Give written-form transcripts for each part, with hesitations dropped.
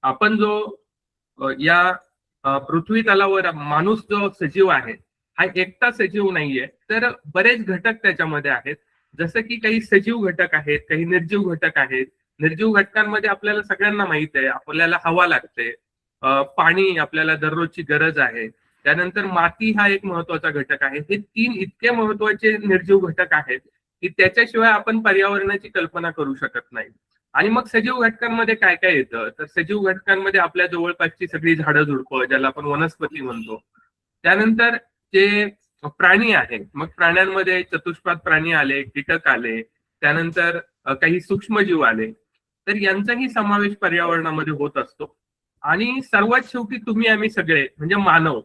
आपण जो या पृथ्वी तलावर माणूस जो सजीव आहे हा एकटा सजीव नाहीये, तर बरेच घटक त्याच्यामध्ये आहेत. जसं की काही सजीव घटक आहेत, काही निर्जीव घटक आहेत. निर्जीव घटकांमध्ये आपल्याला सगळ्यांना माहित आहे, आपल्याला हवा लागते, पाणी आपल्याला दररोजची गरज आहे. त्यानंतर माती हा एक महत्वाचा घटक आहे. हे 3 इतके महत्वाचे निर्जीव घटक आहेत की त्याच्याशिवाय आपण पर्यावरणाची कल्पना करू शकत नाही. आणि मग सजीव घटकांमध्ये काय काय येतं, तर सजीव घटकांमध्ये आपल्या जवळपासची सगळी झाडं झुडपं ज्याला आपण वनस्पती म्हणतो. त्यानंतर जे प्राणी आहे, मग प्राण्यांमध्ये चतुष्पाद प्राणी आले, कीटक आले, त्यानंतर काही सूक्ष्मजीव आले. तर यांचाही समावेश पर्यावरणामध्ये होत असतो. आणि सर्वात शेवटी तुम्ही आम्ही सगळे म्हणजे मानव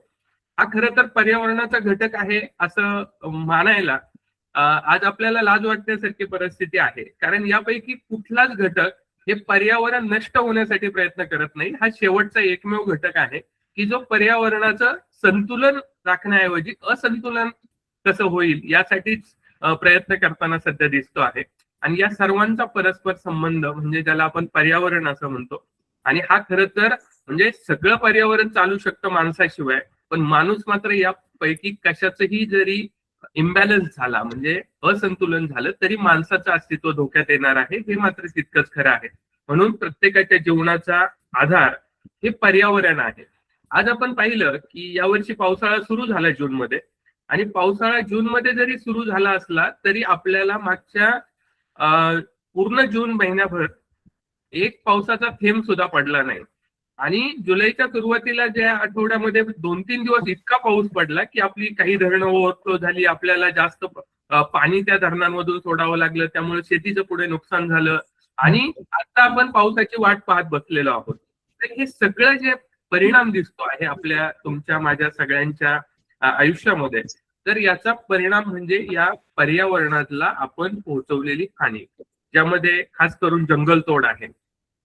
हा खरं तर पर्यावरणाचा घटक आहे असं मानायला आज आपल्याला लाज वाटण्यासारखी परिस्थिती आहे. कारण यापैकी कुठलाच घटक हे पर्यावरण नष्ट होण्यासाठी प्रयत्न करत नाही. हा शेवटचा एकमेव घटक आहे की जो पर्यावरणाचं संतुलन राखण्याऐवजी असंतुलन कसं होईल यासाठीच प्रयत्न करताना सध्या दिसतो आहे. आणि या सर्वांचा परस्पर संबंध म्हणजे ज्याला आपण पर्यावरण असं म्हणतो. आणि हा खरं तर म्हणजे सगळं पर्यावरण चालू शकतं माणसाशिवाय, पण माणूस मात्र यापैकी कशाचंही जरी इम्बॅलन्स झाला म्हणजे असंतुलन झालं तरी माणसाचं अस्तित्व धोक्यात येणार आहे. हे मात्र तितकंच खरं आहे. म्हणून प्रत्येकाच्या जीवनाचा आधार हे पर्यावरण आहे. आज आपण पाहिलं की यावर्षी पावसाळा सुरू झाला जूनमध्ये. आणि पावसाळा जूनमध्ये जरी सुरू झाला असला तरी आपल्याला मागच्या पूर्ण जून महिन्याभर एक पावसाचा थेंब सुद्धा पडला नाही. आणि जुलैच्या सुरुवातीला ज्या आठवड्यामध्ये 2-3 दिवस इतका पाऊस पडला की आपली काही धरणं ओव्हरफ्लो झाली, आपल्याला जास्त पाणी त्या धरणांमधून सोडावं लागलं, त्यामुळे शेतीचं पुढे नुकसान झालं. आणि आता आपण पावसाची वाट पाहत बसलेलो आहोत. तर हे सगळं जे परिणाम दिसतो आहे आपल्या तुमच्या माझ्या सगळ्यांच्या आयुष्यामध्ये, तर याचा परिणाम म्हणजे या पर्यावरणाला आपण पोहोचवलेली हानी, ज्यामध्ये खास करून जंगलतोड आहे.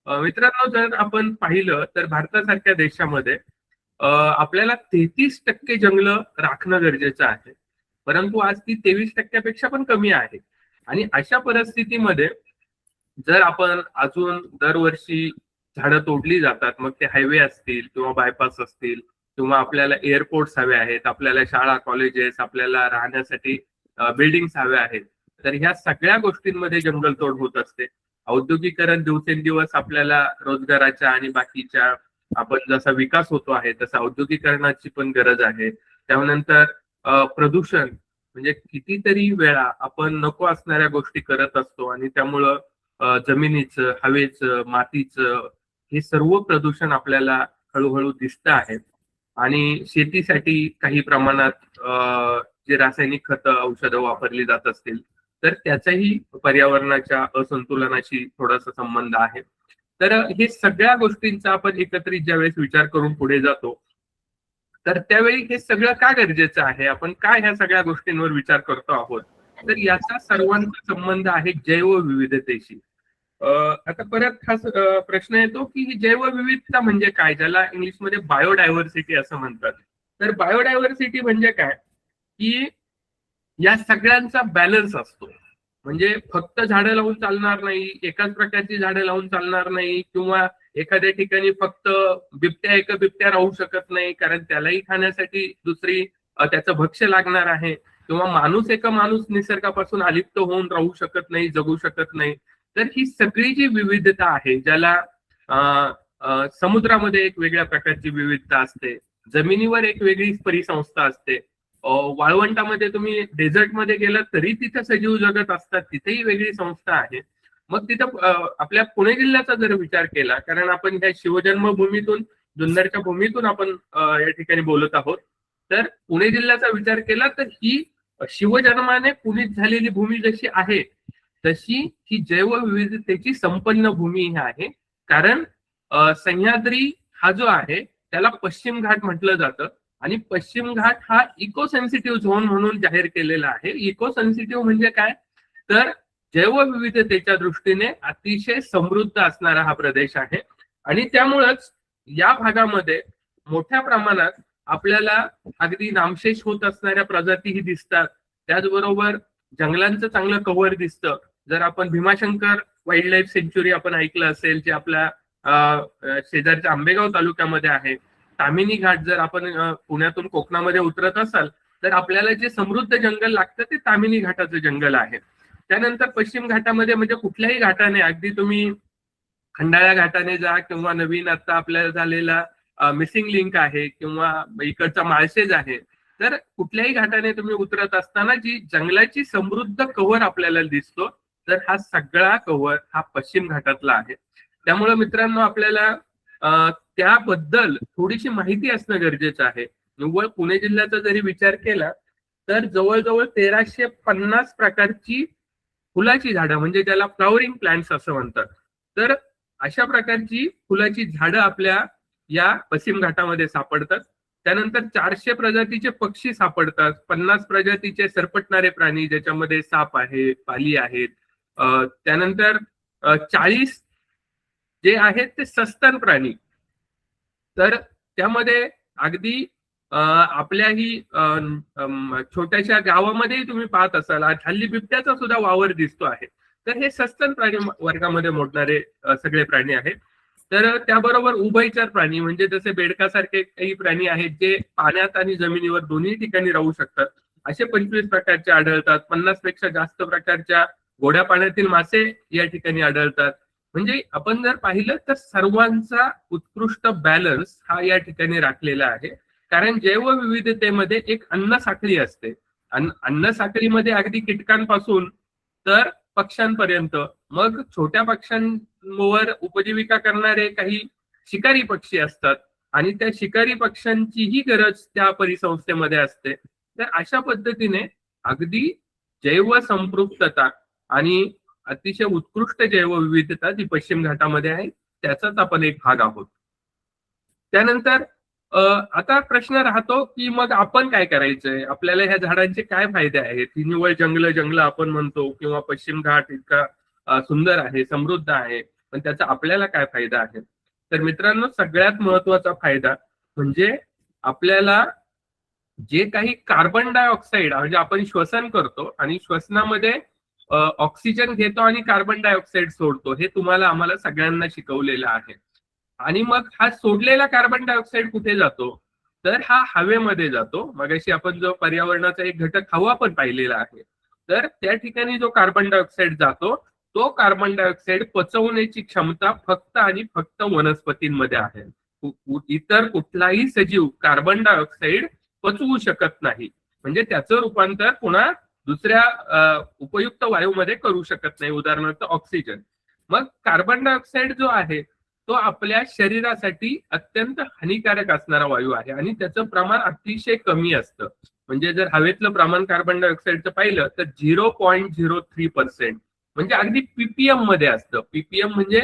मित्रांनो, जर आपण पाहिलं तर भारतासारख्या देशामध्ये आपल्याला 33% जंगलं राखणं गरजेचं आहे. परंतु आज ती 23% पण कमी आहे. आणि अशा परिस्थितीमध्ये जर आपण अजून दरवर्षी झाडं तोडली जातात, मग ते हायवे असतील किंवा बायपास असतील किंवा आपल्याला एअरपोर्ट्स हवे आहेत, आपल्याला शाळा कॉलेजेस, आपल्याला राहण्यासाठी बिल्डिंग्स हव्या आहेत, तर ह्या सगळ्या गोष्टींमध्ये जंगलतोड होत असते. औद्योगिकरण दिवसेंदिवस आपल्याला रोजगाराच्या आणि बाकीच्या आपण जसा विकास होतो आहे तसा औद्योगिकरणाची पण गरज आहे. त्यानंतर प्रदूषण म्हणजे कितीतरी वेळा आपण नको असणाऱ्या गोष्टी करत असतो आणि त्यामुळं जमिनीचं, हवेचं, मातीचं हे सर्व प्रदूषण आपल्याला हळूहळू दिसतं आहे. आणि शेतीसाठी काही प्रमाणात जे रासायनिक खतं औषधं वापरली जात असतील तर त्याचाही पर्यावरणाच्या असंतुलनाशी थोडासा संबंध आहे. तर हे सगळ्या गोष्टींचा आपण एकत्रित ज्यावेळेस विचार करून पुढे जातो तर त्यावेळी हे सगळं का गरजेचं आहे, आपण काय ह्या सगळ्या गोष्टींवर विचार करतो आहोत, तर याचा सर्वांचा संबंध आहे जैवविविधतेशी. आता परत हा प्रश्न येतो की जैवविविधता म्हणजे काय, ज्याला इंग्लिशमध्ये बायोडायव्हर्सिटी असं म्हणतात. तर बायोडायव्हर्सिटी म्हणजे काय की या सगळ्यांचा बॅलन्स असतो. म्हणजे फक्त झाडं लावून चालणार नाही, एकाच प्रकारची झाडं लावून चालणार नाही, किंवा एखाद्या ठिकाणी फक्त एका बिबट्या राहू शकत नाही कारण त्यालाही खाण्यासाठी दुसरी त्याचं भक्ष्य लागणार आहे, किंवा माणूस निसर्गापासून अलिप्त होऊन राहू शकत नाही, जगू शकत नाही. तर ही सगळी जी विविधता आहे, ज्याला समुद्रामध्ये एक वेगळ्या प्रकारची विविधता असते, जमिनीवर एक वेगळी परिसंस्था असते, वाळवंटामध्ये तुम्ही डेझर्टमध्ये गेलात तरी तिथे सजीव जगत असतात, तिथेही वेगळी संस्था आहे. मग तिथं आपल्या पुणे जिल्ह्याचा जर विचार केला, कारण आपण ह्या शिवजन्मभूमीतून जुन्नरच्या भूमीतून आपण या ठिकाणी बोलत आहोत, तर पुणे जिल्ह्याचा विचार केला तर ही शिवजन्माने पुनीत झालेली भूमी जशी आहे तशी ही जैवविविधतेची संपन्न भूमी ही आहे. कारण सह्याद्री हा जो आहे त्याला पश्चिम घाट म्हटलं जातं आणि पश्चिम घाट हा इको सेन्सिटिव्ह झोन म्हणून जाहीर केलेला आहे. इको सेन्सिटिव्ह म्हणजे काय, तर जैवविविधतेच्या दृष्टीने अतिशय समृद्ध असणारा हा प्रदेश आहे. आणि त्यामुळेच या भागामध्ये मोठ्या प्रमाणात आपल्याला अगदी नामशेष होत असणाऱ्या प्रजातीही दिसतात. त्याचबरोबर जंगलांचं चांगलं कव्हर दिसतं. जर आपण भीमाशंकर वाईल्ड लाईफ सेंच्युरी आपण ऐकलं असेल, जे आपल्या शेजारच्या आंबेगाव तालुक्यामध्ये आहे. तामिनी घाट जर आपण पुण्यातून कोकणामध्ये उतरत असाल तर आपल्याला जे समृद्ध जंगल लागतं ते तामिनी घाटाचं जंगल आहे. त्यानंतर पश्चिम घाटामध्ये म्हणजे कुठल्याही घाटाने, अगदी तुम्ही खंडाळा घाटाने जा किंवा नवीन आता आपल्याला झालेला मिसिंग लिंक आहे किंवा इकडचा माळशेज आहे, तर कुठल्याही घाटाने तुम्ही उतरत असताना जी जंगलाची समृद्ध कव्हर आपल्याला दिसतो, तर हा सगळा कव्हर हा पश्चिम घाटातला आहे. त्यामुळे मित्रांनो आपल्याला त्याबद्दल थोडीशी माहिती असणं गरजेचं आहे. निव्वळ पुणे जिल्ह्याचा जरी विचार केला तर जवळजवळ 1350 प्रकारची फुलाची झाडं, म्हणजे त्याला फ्लॉवरिंग प्लांट्स असं म्हणतात, तर अशा प्रकारची फुलाची झाडं आपल्या या पश्चिम घाटामध्ये सापडतात. त्यानंतर 400 प्रजातीचे पक्षी सापडतात, 50 प्रजातीचे सरपटणारे प्राणी ज्याच्यामध्ये साप आहे, पाली आहेत, त्यानंतर 40 जे आहेत ते सस्तन प्राणी. तर त्यामध्ये अगदी आपल्याही छोट्याशा गावामध्येही तुम्ही पाहत असाल हल्ली बिबट्याचा सुद्धा वावर दिसतो आहे. तर हे सस्तन प्राणी वर्गामध्ये मोडणारे सगळे प्राणी आहेत. तर त्याबरोबर उभयचर प्राणी म्हणजे जसे बेडकासारखे काही प्राणी आहेत जे पाण्यात आणि जमिनीवर दोन्ही ठिकाणी राहू शकतात, असे 25 प्रकारचे आढळतात. 50 पेक्षा जास्त प्रकारच्या गोड्या पाण्यातील मासे या ठिकाणी आढळतात. म्हणजे आपण जर पाहिलं तर सर्वांचा उत्कृष्ट बॅलन्स हा या ठिकाणी राखलेला आहे. कारण जैवविविधतेमध्ये एक अन्न साखळी असते. अन्न साखळीमध्ये अगदी कीटकांपासून तर पक्ष्यांपर्यंत, मग छोट्या पक्ष्यांवर उपजीविका करणारे काही शिकारी पक्षी असतात आणि त्या शिकारी पक्ष्यांचीही गरज त्या परिसंस्थेमध्ये असते. तर अशा पद्धतीने अगदी जैवसंपृक्तता आणि अतिशय उत्कृष्ट जैवविविधता जी पश्चिम घाटामध्ये आहे त्याचाच आपण एक भाग आहोत. त्यानंतर आता प्रश्न राहतो की मग आपण काय करायचंय, आपल्याला ह्या झाडांचे काय फायदे आहेत. ही निव्वळ जंगल आपण म्हणतो किंवा पश्चिम घाट इतका सुंदर आहे, समृद्ध आहे, पण त्याचा आपल्याला काय फायदा आहे. तर मित्रांनो सगळ्यात महत्वाचा फायदा म्हणजे आपल्याला जे काही कार्बन डायऑक्साईड म्हणजे आपण श्वसन करतो आणि श्वसनामध्ये ऑक्सिजन घेतो आणि कार्बन डायऑक्साईड सोडतो, हे तुम्हाला आम्हाला सगळ्यांना शिकवलेलं आहे. आणि मग हा सोडलेला कार्बन डायऑक्साईड कुठे जातो, तर हा हवेमध्ये जातो. मगाशी आपण जो पर्यावरणाचा एक घटक हवा पण पाहिलेला आहे, तर त्या ठिकाणी जो कार्बन डायऑक्साईड जातो तो कार्बन डायऑक्साईड पचवण्याची क्षमता फक्त आणि फक्त वनस्पतींमध्ये आहे. इतर कुठलाही सजीव कार्बन डायऑक्साईड पचवू शकत नाही, म्हणजे त्याचं रूपांतर पुन्हा दुसऱ्या उपयुक्त वायूमध्ये करू शकत नाही, उदाहरणार्थ ऑक्सिजन. मग कार्बन डायऑक्साईड जो आहे तो आपल्या शरीरासाठी अत्यंत हानिकारक असणारा वायू आहे आणि त्याचं प्रमाण अतिशय कमी असतं. म्हणजे जर हवेतलं प्रमाण कार्बन डायऑक्साईडचं पाहिलं तर 0.03%, म्हणजे अगदी पीपीएम मध्ये असतं. पीपीएम म्हणजे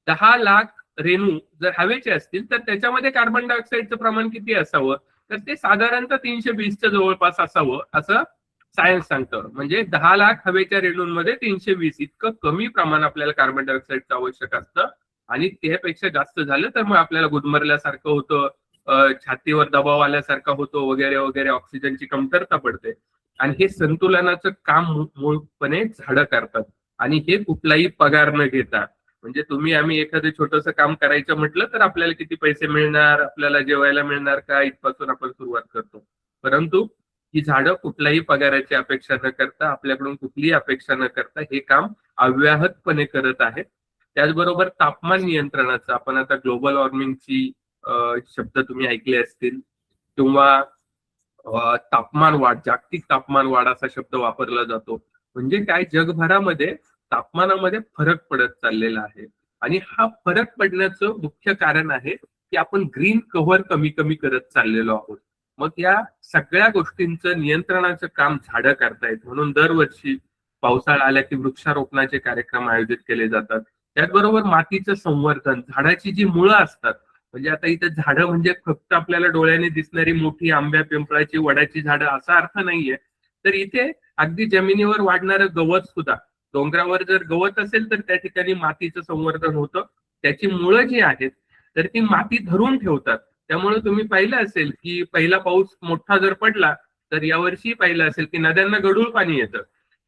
10 लाख रेणू जर हवेचे असतील तर त्याच्यामध्ये कार्बन डायऑक्साईडचं प्रमाण किती असावं, तर ते साधारणतः 320च्या जवळपास असावं असं सायन्स सांगतं. म्हणजे 10 लाख हवेच्या रेणूंमध्ये 320 इतकं कमी प्रमाण आपल्याला कार्बन डायऑक्साईडचं आवश्यक असतं. आणि त्यापेक्षा जास्त झालं तर मग आपल्याला गुदमरल्यासारखं होतं, छातीवर दबाव आल्यासारखं होतो वगैरे वगैरे, ऑक्सिजनची कमतरता पडते. आणि हे संतुलनाचं काम मूळपणे झाडं करतात आणि हे कुठलाही पगार न घेता. म्हणजे तुम्ही आम्ही एखादं छोटंसं काम करायचं म्हटलं तर आपल्याला किती पैसे मिळणार, आपल्याला जेवायला मिळणार का, इथपासून आपण सुरुवात करतो. परंतु ही झाडं कुठल्याही पगाराची अपेक्षा न करता, आपल्याकडून कुठलीही अपेक्षा न करता हे काम अव्याहतपणे करत आहेत. त्याचबरोबर तापमान नियंत्रणाचं, आपण आता ग्लोबल वॉर्मिंगची शब्द तुम्ही ऐकले असतील किंवा तापमान वाढ, जागतिक तापमान वाढ असा शब्द वापरला जातो. म्हणजे काय, जगभरामध्ये तापमानामध्ये फरक पडत चाललेला आहे आणि हा फरक पडण्याचं मुख्य कारण आहे की आपण ग्रीन कव्हर कमी कमी करत चाललेलो आहोत. मग या सगळ्या गोष्टींचं नियंत्रणाचं काम झाडं करतायत. म्हणून दरवर्षी पावसाळा आला की वृक्षारोपणाचे कार्यक्रम आयोजित केले जातात. त्याचबरोबर मातीचं संवर्धन, झाडाची जी मुळं असतात, म्हणजे आता इथं झाडं म्हणजे फक्त आपल्याला डोळ्याने दिसणारी मोठी आंब्या पिंपळाची वडाची झाडं असा अर्थ नाहीये. तर इथे अगदी जमिनीवर वाढणारं गवत सुद्धा, डोंगरावर जर गवत असेल तर त्या ठिकाणी मातीचं संवर्धन होतं. त्याची मुळं जी आहेत तर ती माती धरून ठेवतात. त्यामुळे तुम्ही पाहिलं असेल की पहिला पाऊस मोठा जर पडला तर यावर्षी पाहिलं असेल की नद्यांना गढूळ पाणी येतं.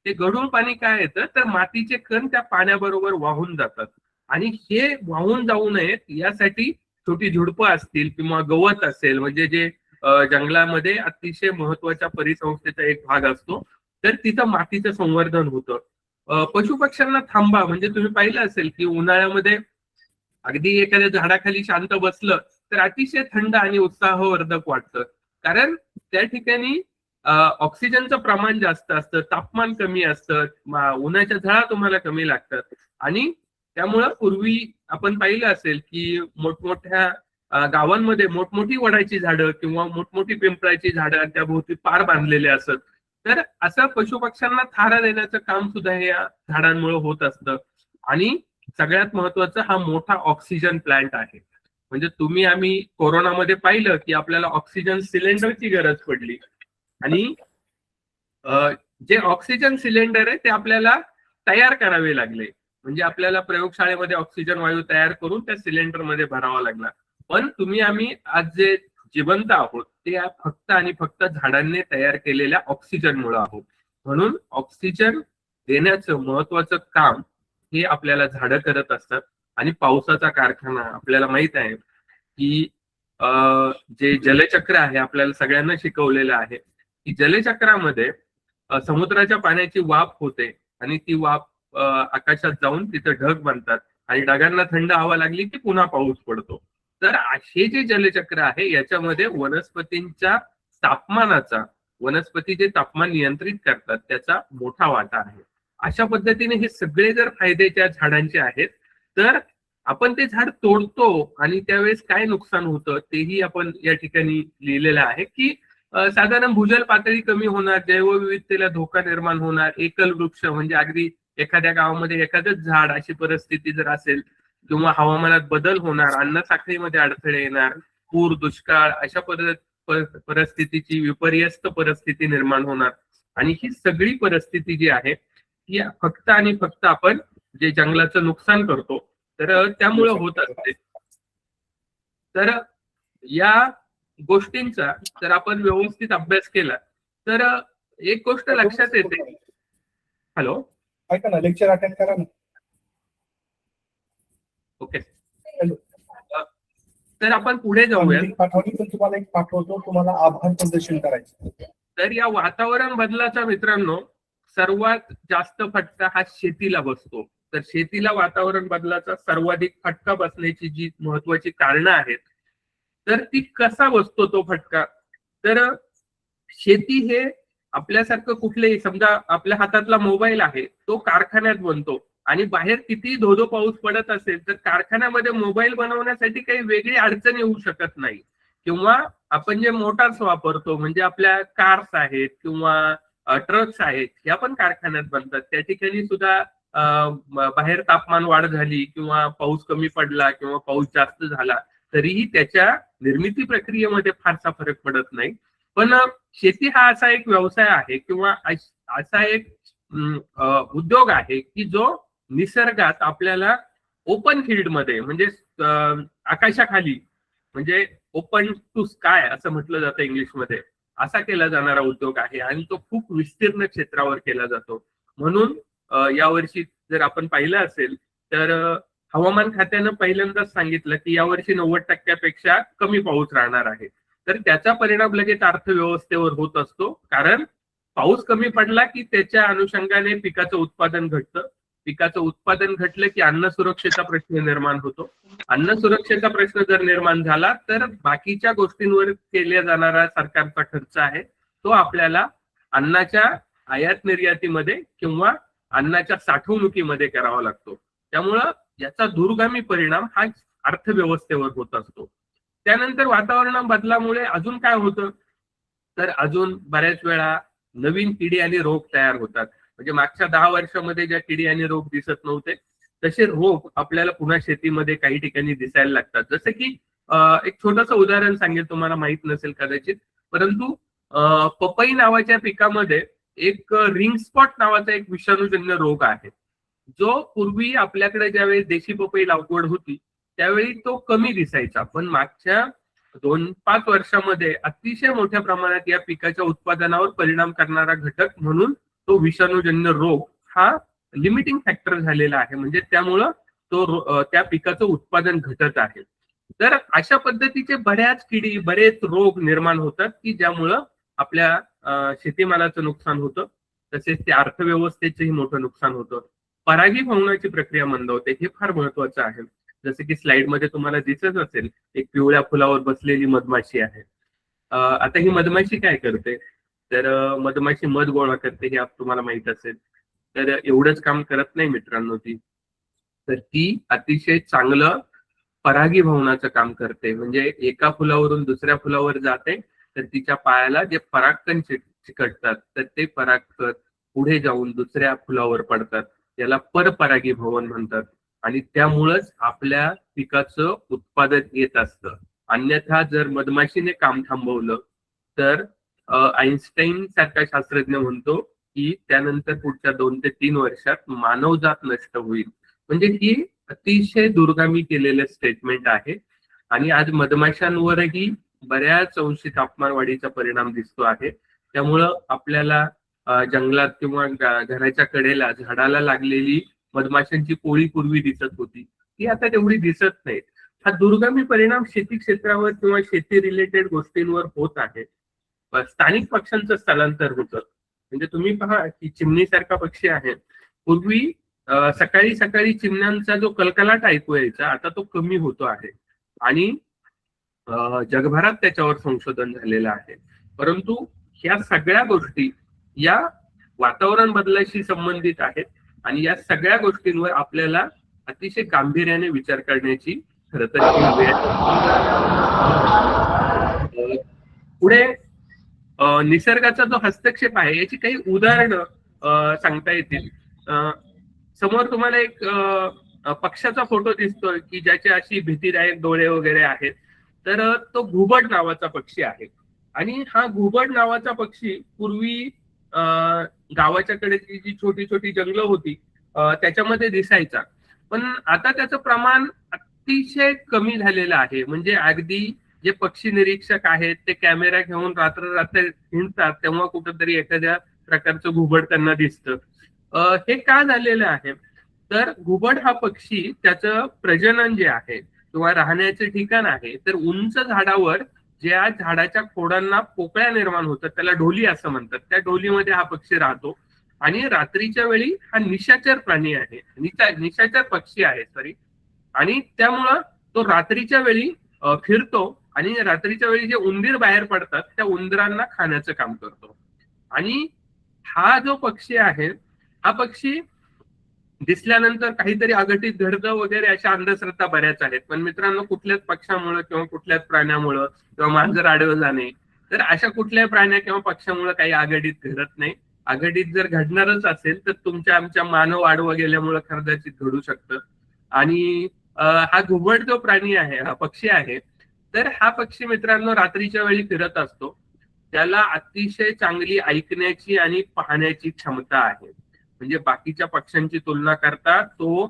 ते गढूळ पाणी काय येतं तर मातीचे कण त्या पाण्याबरोबर वाहून जातात आणि हे वाहून जाऊ नयेत यासाठी छोटी झुडपं असतील किंवा गवत असेल, म्हणजे जे जंगलामध्ये अतिशय महत्वाच्या परिसंस्थेचा एक भाग असतो, तर तिथं मातीचं संवर्धन होतं. पशुपक्ष्यांना थांबा, म्हणजे तुम्ही पाहिलं असेल की उन्हाळ्यामध्ये अगदी एखाद्या झाडाखाली शांत बसलं तर अतिशय थंड आणि उत्साहवर्धक वाटतं. कारण त्या ठिकाणी ऑक्सिजनचं प्रमाण जास्त असतं, तापमान कमी असतं, उन्हाच्या झळा तुम्हाला कमी लागतात. आणि त्यामुळं पूर्वी आपण पाहिलं असेल की मोठमोठ्या गावांमध्ये मोठमोठी वडाची झाडं किंवा मोठमोठी पिंपळाची झाडं त्या भोवती पार बांधलेले असत. तर असं पशुपक्ष्यांना थारा देण्याचं काम सुद्धा हे या झाडांमुळे होत असतं. आणि सगळ्यात महत्वाचं, हा मोठा ऑक्सिजन प्लांट आहे. म्हणजे तुम्ही आम्ही कोरोनामध्ये पाहिलं की आपल्याला ऑक्सिजन सिलेंडरची गरज पडली. आणि जे ऑक्सिजन सिलेंडर आहे ते आपल्याला तयार करावे लागले. म्हणजे आपल्याला प्रयोगशाळेमध्ये ऑक्सिजन वायू तयार करून त्या सिलेंडरमध्ये भरावा लागला. पण तुम्ही आम्ही आज जे जिवंत आहोत ते फक्त आणि फक्त झाडांनी तयार केलेल्या ऑक्सिजनमुळे आहोत. म्हणून ऑक्सिजन देण्याचं महत्वाचं काम हे आपल्याला झाडं करत असतात. आणि पावसाचा कारखाना आपल्याला माहित आहे की जे जलचक्र आहे आपल्याला सगळ्यांना शिकवलेलं आहे की जलचक्रामध्ये समुद्राच्या पाण्याची वाफ होते आणि ती वाफ आकाशात जाऊन तिथं ढग बनतात आणि ढगांना थंड हवा लागली की पुन्हा पाऊस पडतो. तर हे जे जलचक्र आहे याच्यामध्ये वनस्पतींच्या तापमानाचा, वनस्पती जे तापमान नियंत्रित करतात त्याचा मोठा वाटा आहे. अशा पद्धतीने हे सगळे जर फायदे त्या झाडांचे आहेत, तर आपण ते झाड तोडतो आणि त्यावेळेस काय नुकसान होतं तेही आपण या ठिकाणी लिहिलेलं आहे की साधारण भूजल पातळी कमी होणार, जैवविविधतेला धोका निर्माण होणार, एकल वृक्ष म्हणजे अगदी एखाद्या गावामध्ये एखादंच झाड अशी परिस्थिती जर असेल, किंवा हवामानात बदल होणार, अन्न साखळीमध्ये अडथळे येणार, पूर, दुष्काळ अशा परिस्थितीची विपर्यस्त परिस्थिती निर्माण होणार. आणि ही सगळी परिस्थिती जी आहे ती फक्त आणि फक्त आपण जे जंगलाचं नुकसान करतो तर त्यामुळे होत असते. तर या गोष्टींचा जर आपण व्यवस्थित अभ्यास केला तर एक गोष्ट लक्षात येते. हॅलो, ऐका ना, लेक्चर अटेंड करा ना. ओके, तर आपण पुढे जाऊया. पाठवली तर तुम्हाला एक पाठवतो, तुम्हाला आभार प्रदर्शन करायचं. तर या वातावरण बदलाचा मित्रांनो सर्वात जास्त फटका हा शेतीला बसतो. तर शेतीला वातावरण बदलाचा सर्वाधिक फटका बसण्याची जी महत्वाची कारणं आहेत, तर ती कसा बसतो तो फटका. तर शेती हे आपल्यासारखं कुठलेही, समजा आपल्या हातातला मोबाईल आहे तो कारखान्यात बनतो आणि बाहेर किती धोधो पाऊस पडत असेल तर कारखान्यामध्ये मोबाईल बनवण्यासाठी काही वेगळी अडचण येऊ शकत नाही. किंवा आपण जे मोटार्स वापरतो म्हणजे आपल्या कार्स आहेत किंवा ट्रक्स आहेत, ह्या पण कारखान्यात बनतात. त्या ठिकाणी सुद्धा बाहेर तापमान वाढ झाली किंवा पाऊस कमी पडला किंवा पाऊस जास्त झाला तरीही त्याच्या निर्मिती प्रक्रियेमध्ये फारसा फरक पडत नाही. पण शेती हा असा एक व्यवसाय आहे किंवा असा एक उद्योग आहे की जो निसर्गात आपल्याला ओपन फील्डमध्ये म्हणजे आकाशाखाली, म्हणजे ओपन टू स्काय असं म्हटलं जातं इंग्लिशमध्ये, असा केला जाणारा उद्योग आहे आणि तो खूप विस्तीर्ण क्षेत्रावर केला जातो. म्हणून यावर्षी जर आपण पाहिलं असेल तर हवामान खात्यानं पहिल्यांदाच सांगितलं की यावर्षी 90% कमी पाऊस राहणार आहे. तर त्याचा परिणाम लगेच अर्थव्यवस्थेवर होत असतो. कारण पाऊस कमी पडला की त्याच्या अनुषंगाने पिकाचं उत्पादन घटतं. पिकाचं उत्पादन घटलं की अन्न सुरक्षेचा प्रश्न निर्माण होतो. अन्न सुरक्षेचा प्रश्न जर निर्माण झाला तर बाकीच्या गोष्टींवर केला जाणारा सरकारचा खर्च आहे तो आपल्याला अन्नाच्या आयात निर्यातीमध्ये किंवा अन्नाच्या साठवणुकीमध्ये करावा लागतो. त्यामुळं याचा दूरगामी परिणाम हा अर्थव्यवस्थेवर होत असतो. त्यानंतर वातावरण बदलामुळे अजून काय होतं तर अजून बऱ्याच वेळा नवीन किडी आणि रोग तयार होतात. म्हणजे मागच्या 10 वर्षामध्ये ज्या किडी आणि रोग दिसत नव्हते तसे रोग आपल्याला पुन्हा शेतीमध्ये काही ठिकाणी दिसायला लागतात. जसं की एक छोटंसं उदाहरण सांगेल, तुम्हाला माहित नसेल कदाचित, परंतु पपई नावाच्या पिकामध्ये एक रिंग स्पॉट नावाचा एक विषाणूजन्य रोग आहे, जो पूर्वी आपल्याकडे ज्यावेळी देशी पपई लागवड होती त्यावेळी तो कमी दिसायचा. पण मागच्या 2-5 वर्षामध्ये अतिशय मोठ्या प्रमाणात या पिकाच्या उत्पादनावर परिणाम करणारा घटक म्हणून तो विषाणूजन्य रोग हा लिमिटिंग फॅक्टर झालेला आहे. म्हणजे त्यामुळं त्या पिकाचं उत्पादन घटत आहे. तर अशा पद्धतीचे बऱ्याच किडी, बरेच रोग निर्माण होतात की ज्यामुळं आपल्या शेतीमालाचं नुकसान होतं, तसेच ते अर्थव्यवस्थेचंही मोठं नुकसान होतं. परागीभवनाची प्रक्रिया मंदावते, हे फार महत्वाचं आहे. जसं की स्लाइड मध्ये तुम्हाला दिसत असेल, एक पिवळ्या फुलावर बसलेली मधमाशी आहे. आता ही मधमाशी काय करते, तर मधमाशी मध गोळा करते, हे तुम्हाला माहित असेल. तर एवढंच काम करत नाही मित्रांनो ती, तर ती अतिशय चांगलं परागीभवनाचं काम करते. म्हणजे एका फुलावरून दुसऱ्या फुलावर जाते, तर तिच्या पायाला जे परागकण चिकटतात, तर ते परागकण पुढे जाऊन दुसऱ्या फुलावर पडतात. याला परपरागीभवन म्हणतात. आणि त्यामुळंच आपल्या पिकाचं उत्पादन येत असतं. अन्यथा जर मधमाशीने काम थांबवलं तर आईन्स्टाईन सारखा शास्त्रज्ञ म्हणतो की त्यानंतर पुढच्या 2 ते 3 वर्षात मानवजात नष्ट होईल. म्हणजे ही अतिशय दूरगामी केलेलं स्टेटमेंट आहे. आणि आज मधमाशांवरही बऱ्याच अंशी तापमान वाढीचा परिणाम दिसतो आहे. त्यामुळं आपल्याला जंगलात किंवा घराच्या कडेला झाडाला लागलेली मधमाशांची पोळी पूर्वी दिसत होती, ती आता तेवढी दिसत नाही. हा दूरगामी परिणाम शेती क्षेत्रावर किंवा शेती रिलेटेड गोष्टींवर होत आहे. स्थानिक पक्ष्यांचं स्थलांतर होतं. म्हणजे तुम्ही पहा की चिमणीसारखा पक्षी आहे, पूर्वी सकाळी सकाळी चिमण्यांचा जो कलकलाट ऐकू यायचा, आता तो कमी होतो आहे. आणि जगभरात त्याच्यावर संशोधन झालेलं आहे. परंतु ह्या सगळ्या गोष्टी या वातावरण बदलाशी संबंधित आहेत. आणि या सगळ्या गोष्टींवर आपल्याला अतिशय गांभीर्याने विचार करण्याची खरं तर वेळ आहे. पुढे निसर्गाचा जो हस्तक्षेप आहे याची काही उदाहरणं सांगता येतील. समोर तुम्हाला एक पक्ष्याचा फोटो दिसतोय की ज्याचे अशी भीतीदायक डोळे वगैरे आहेत. तर तो घुबड नावाचा पक्षी आहे. आणि हा घुबड नावाचा पक्षी पूर्वी गावाच्या कडेची जी छोटी छोटी जंगलं होती त्याच्यामध्ये दिसायचा. पण आता त्याचं प्रमाण अतिशय कमी झालेलं आहे. म्हणजे अगदी जे पक्षी निरीक्षक आहेत ते कॅमेरा घेऊन रात्र रात्र हिंडतात तेव्हा कुठंतरी एखाद्या प्रकारचं घुबड त्यांना दिसतं. हे का झालेलं आहे, तर घुबड हा पक्षी त्याचं प्रजनन जे आहे किंवा राहण्याचे ठिकाण आहे, तर उंच झाडावर ज्या झाडाच्या खोडांना पोकळ्या निर्माण होतात त्याला ढोली असं म्हणतात, त्या ढोलीमध्ये हा पक्षी राहतो. आणि रात्रीच्या वेळी हा निशाचर प्राणी आहे, निशाचर पक्षी आहे सॉरी. आणि त्यामुळं तो रात्रीच्या वेळी फिरतो आणि रात्रीच्या वेळी जे उंदीर बाहेर पडतात त्या उंदरांना खाण्याचं काम करतो. आणि हा जो पक्षी आहे, हा पक्षी दिसल्यानंतर काहीतरी अघटित घडतं वगैरे अशा अंधश्रद्धा बऱ्याच आहेत. पण मित्रांनो, कुठल्याच पक्षामुळं किंवा कुठल्याच प्राण्यामुळं किंवा मांजर आडवं जाणे, तर अशा कुठल्याही प्राण्या किंवा पक्षामुळे काही अघटित घडत नाही. अघटित जर घडणारच असेल तर तुमच्या आमच्या मानव आडवं गेल्यामुळे कदाचित घडू शकतं. आणि हा घुबड जो प्राणी आहे, हा पक्षी आहे, तर हा पक्षी मित्रांनो रात्रीच्या वेळी फिरत असतो. त्याला अतिशय चांगली ऐकण्याची आणि पाहण्याची क्षमता आहे. म्हणजे बाकीच्या पक्ष्यांची तुलना करता तो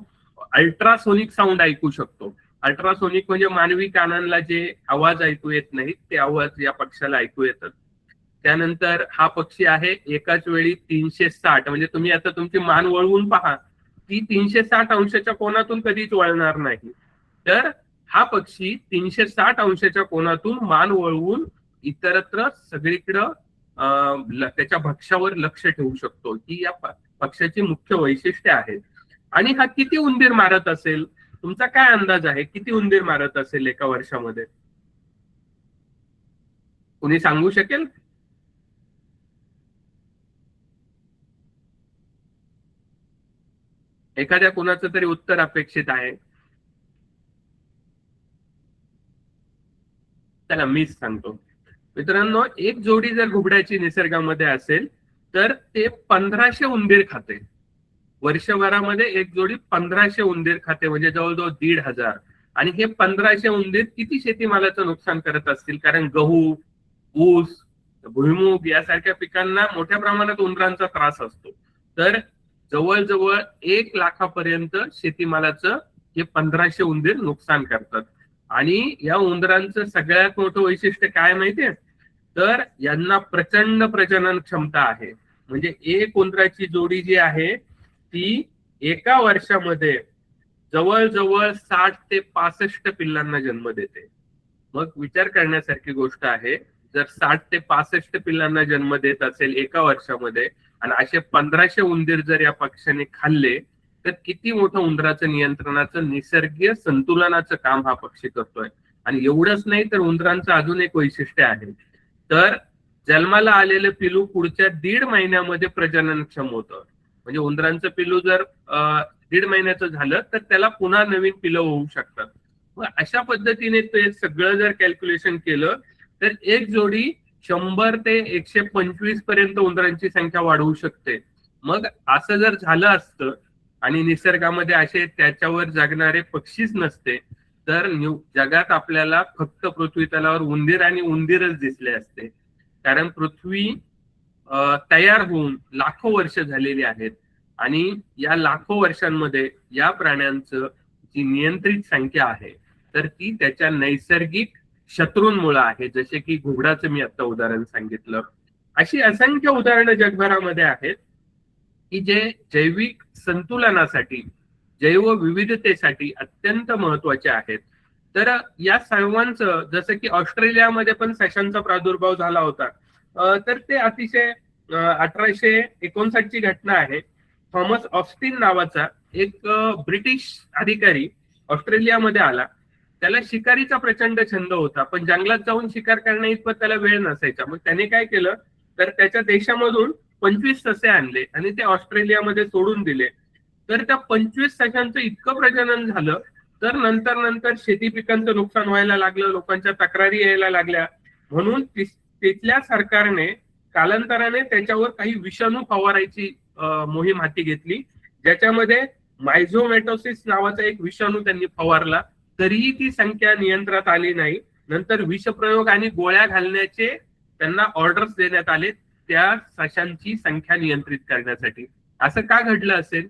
अल्ट्रासोनिक साऊंड ऐकू शकतो. अल्ट्रासोनिक म्हणजे मानवी कानांना जे आवाज ऐकू येत नाहीत ते आवाज या पक्षाला ऐकू येतात. त्यानंतर हा पक्षी आहे एकाच वेळी 360, म्हणजे तुम्ही आता तुमची मान वळवून पहा, ती 360 अंशाच्या कोनातून कधीच वळणार नाही. तर हा पक्षी 360 अंशाच्या कोनातून मान वळवून इतरत्र सगळीकडं त्याच्या भक्ष्यावर लक्ष ठेवू शकतो. ही या पक्षाची मुख्य वैशिष्ट्य आहेत. आणि हा किती उंदीर मारत असेल, तुमचा काय अंदाज आहे, किती उंदीर मारत असेल एका वर्षामध्ये? कुणी सांगू शकेल? एखाद्या कुणाचं तरी उत्तर अपेक्षित आहे. चला मीच सांगतो. मित्रांनो, एक जोडी जर घुबडाची निसर्गामध्ये असेल तर ते 1500 उंदीर खाते. वर्षभरामध्ये एक जोडी 1500 उंदीर खाते, म्हणजे जवळजवळ 1500. आणि हे 1500 उंदीर किती शेतीमालाचं नुकसान करत असतील, कारण गहू, ऊस, भुईमूग यासारख्या पिकांना मोठ्या प्रमाणात उंदरांचा त्रास असतो. तर जवळजवळ 1 लाखापर्यंत शेतीमालाचं हे 1500 उंदीर नुकसान करतात. आणि या उंदरांचं सगळ्यात मोठं वैशिष्ट्य काय माहितीये, तर यांना प्रचंड प्रजनन क्षमता आहे. म्हणजे एक उंदराची जोडी जी आहे ती एका वर्षामध्ये जवळजवळ 60 ते 65 पिल्लांना जन्म देते. मग विचार करण्यासारखी गोष्ट आहे, जर 60 ते 65 पिल्लांना जन्म देत असेल एका वर्षामध्ये आणि असे 1500 उंदीर जर या पक्षाने खाल्ले तर किती मोठं उंदराचं नियंत्रणाचं निसर्गीय संतुलनाचं काम हा पक्षी करतोय. आणि एवढंच नाही तर उंदरांचं अजून एक वैशिष्ट्य आहे, तर जन्माला आलेलं पिलू पुढच्या 1.5 महिन्यामध्ये प्रजननक्षम होतं. म्हणजे उंदरांचं पिलू जर 1.5 महिन्याचं झालं तर त्याला पुन्हा नवीन पिलं होऊ शकतात. मग अशा पद्धतीने ते सगळं जर कॅल्क्युलेशन केलं तर एक जोडी 100 ते 125 पर्यंत उंदरांची संख्या वाढवू शकते. मग असं जर झालं असतं आणि निसर्गामध्ये असे त्याच्यावर जगणारे पक्षीच नसते तर जगात आपल्याला फक्त पृथ्वी तलावर उंदीर आणि उंदीरच दिसले असते. कारण पृथ्वी तयार होऊन लाखो वर्ष झालेली आहेत आणि या लाखो वर्षांमध्ये या प्राण्यांचं जी नियंत्रित संख्या आहे तर ती त्याच्या नैसर्गिक शत्रूंमुळे आहे. जसे की घुबडाचं मी आता उदाहरण सांगितलं. अशी असंख्य उदाहरणं जगभरामध्ये आहेत की जे जैविक संतुलनासाठी जैवविविधतेसाठी अत्यंत महत्वाचे आहेत. तर या सर्वांचं जसं की ऑस्ट्रेलियामध्ये पण सशांचा प्रादुर्भाव झाला होता, तर ते अतिशय 1859 ची घटना आहे. थॉमस ऑस्टिन नावाचा एक ब्रिटिश अधिकारी ऑस्ट्रेलियामध्ये आला. त्याला शिकारीचा प्रचंड छंद होता, पण जंगलात जाऊन शिकार करण्या इतपत त्याला वेळ नसायचा. मग त्याने काय केलं तर त्याच्या देशामधून 25 ससे आणले आणि ते ऑस्ट्रेलियामध्ये सोडून दिले. तर त्या 25 सशांचं इतकं प्रजनन झालं तर नंतर शेती पिकांचं नुकसान व्हायला लागलं, लोकांच्या तक्रारी यायला लागल्या. म्हणून तिथल्या सरकारने कालांतराने त्याच्यावर काही विषाणू फवारायची मोहीम हाती घेतली, ज्याच्यामध्ये मायझोमेटोसिस नावाचा एक विषाणू त्यांनी फवारला. तरीही ती संख्या नियंत्रणात आली नाही. नंतर विषप्रयोग आणि गोळ्या घालण्याचे त्यांना ऑर्डर्स देण्यात आले त्या सशांची संख्या नियंत्रित करण्यासाठी. असं का घडलं असेल?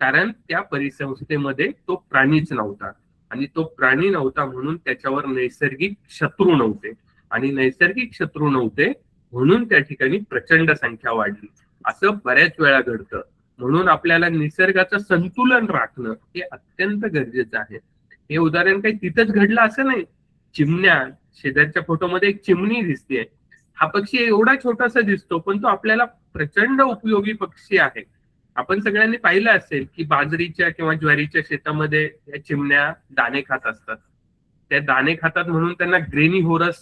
कारण त्या परिसंस्थेमध्ये तो प्राणीच नव्हता आणि तो प्राणी नव्हता म्हणून त्याच्यावर नैसर्गिक शत्रू नव्हते आणि नैसर्गिक शत्रू नव्हते म्हणून त्या ठिकाणी प्रचंड संख्या वाढली. असं बऱ्याच वेळा घडतं. म्हणून आपल्याला निसर्गाचं संतुलन राखणं हे अत्यंत गरजेचं आहे. हे उदाहरण काही तिथंच घडलं असं नाही. चिमण्या, शेजारच्या फोटोमध्ये एक चिमणी दिसते. हा पक्षी एवढा छोटासा दिसतो पण तो आपल्याला प्रचंड उपयोगी पक्षी आहे. आपण सगळ्यांनी पाहिलं असेल की बाजरीच्या किंवा ज्वारीच्या शेतामध्ये या चिमण्या दाणे खात असतात. त्या दाणे खातात म्हणून त्यांना ग्रेनिहोरस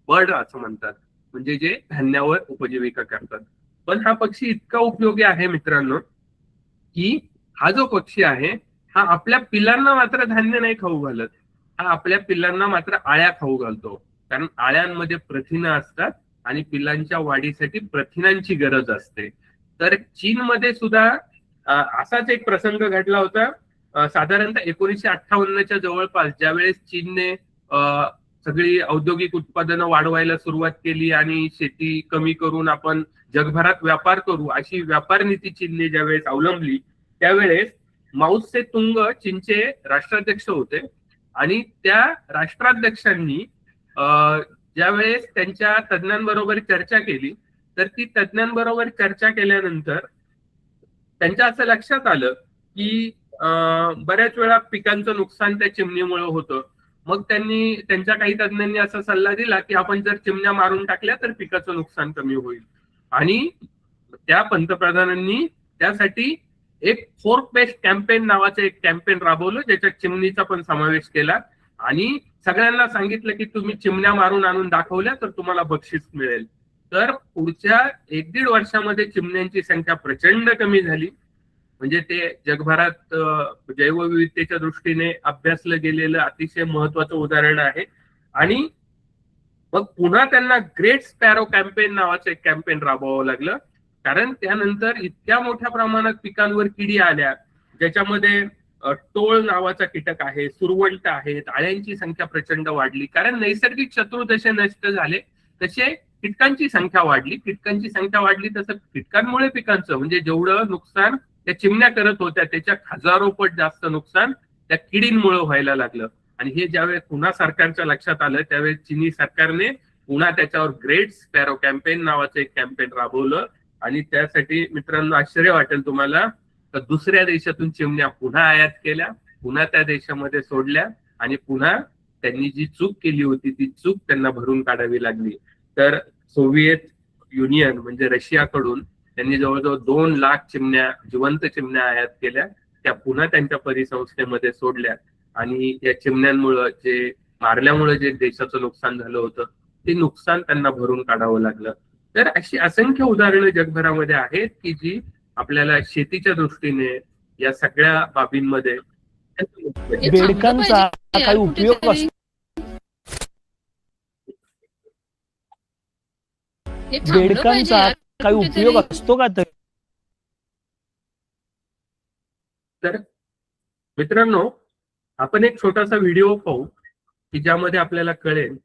बर्ड असं म्हणतात, म्हणजे जे धान्यावर उपजीविका करतात. पण हा पक्षी इतका उपयोगी आहे मित्रांनो की हा जो पक्षी आहे हा आपल्या पिल्लांना मात्र धान्य नाही खाऊ घालत, हा आपल्या पिल्लांना मात्र आळ्या खाऊ घालतो. कारण आळ्यांमध्ये प्रथिनं असतात आणि पिल्लांच्या वाढीसाठी प्रथिनांची गरज असते. तर चीनमध्ये सुद्धा असाच एक प्रसंग घडला होता. साधारणतः 1958च्या जवळपास ज्यावेळेस चीनने सगळी औद्योगिक उत्पादनं वाढवायला सुरुवात केली आणि शेती कमी करून आपण जगभरात व्यापार करू अशी व्यापार नीती चीनने ज्यावेळेस अवलंबली त्यावेळेस माओ त्से तुंग चीनचे राष्ट्राध्यक्ष होते आणि त्या राष्ट्राध्यक्षांनी ज्यावेळेस त्यांच्या तज्ञांबरोबर चर्चा केली तर ती तज्ञांबरोबर चर्चा केल्यानंतर त्यांच्या असं लक्षात आलं की बऱ्याच वेळा पिकांचं नुकसान त्या चिमणीमुळे होतं. मग त्यांच्या काही तज्ञांनी असा सल्ला दिला की आपण जर चिमण्या मारून टाकल्या तर पिकाचं नुकसान कमी होईल. आणि त्या पंतप्रधानांनी त्यासाठी एक फोर्क बेस्ड कॅम्पेन नावाचं एक कॅम्पेन राबवलं ज्याच्यात चिमणीचा पण समावेश केला आणि सगळ्यांना सांगितलं की तुम्ही चिमण्या मारून आणून दाखवल्या तर तुम्हाला बक्षीस मिळेल. तर पुढच्या 1-1.5 वर्षामध्ये चिमण्यांची संख्या प्रचंड कमी झाली. म्हणजे ते जगभरात जैवविविधतेच्या दृष्टीने अभ्यासलं गेलेलं अतिशय महत्वाचं उदाहरण आहे. आणि मग पुन्हा त्यांना ग्रेट स्पॅरो कॅम्पेन नावाचं एक कॅम्पेन राबवावं लागलं कारण त्यानंतर इतक्या मोठ्या प्रमाणात पिकांवर किडी आल्या ज्याच्यामध्ये टोळ नावाचा कीटक आहे, सुरवंट आहेत, आळ्यांची संख्या प्रचंड वाढली. कारण नैसर्गिक शत्रू जसे नष्ट झाले तसे कीटकांची संख्या वाढली. कीटकांची संख्या वाढली तसं कीटकांमुळे पिकांचं म्हणजे जेवढं नुकसान त्या चिमण्या करत होत्या त्याच्या हजारो पट जास्त नुकसान त्या किडींमुळे व्हायला लागलं. आणि हे ज्यावेळेस पुन्हा सरकारच्या लक्षात आलं त्यावेळेस चीनी सरकारने पुन्हा त्याच्यावर ग्रेट स्पॅरो कॅम्पेन नावाचं एक कॅम्पेन राबवलं. आणि त्यासाठी मित्रांनो आश्चर्य वाटेल तुम्हाला तर दुसऱ्या देशातून चिमण्या पुन्हा आयात केल्या, पुन्हा त्या देशामध्ये सोडल्या आणि पुन्हा त्यांनी जी चूक केली होती ती चूक त्यांना भरून काढावी लागली. तर सोव्हिएत युनियन म्हणजे रशियाकडून त्यांनी जवळजवळ 2 लाख चिमण्या, जिवंत चिमण्या आयात केल्या. त्या पुन्हा त्यांच्या परिसंस्थेमध्ये सोडल्या आणि या चिमण्यांमुळे जे मारल्यामुळे जे देशाचं नुकसान झालं होतं ते नुकसान त्यांना भरून काढावं लागलं. तर अशी असंख्य उदाहरणं जगभरामध्ये आहेत की जी आपल्याला शेतीच्या दृष्टीने या सगळ्या बाबींमध्ये बेडकांचा काही उपयोग असतो बेडकांचा काही उपयोग असतो का? तर मित्रांनो, आपण एक छोटासा व्हिडिओ पाहू की ज्यामध्ये आपल्याला कळेल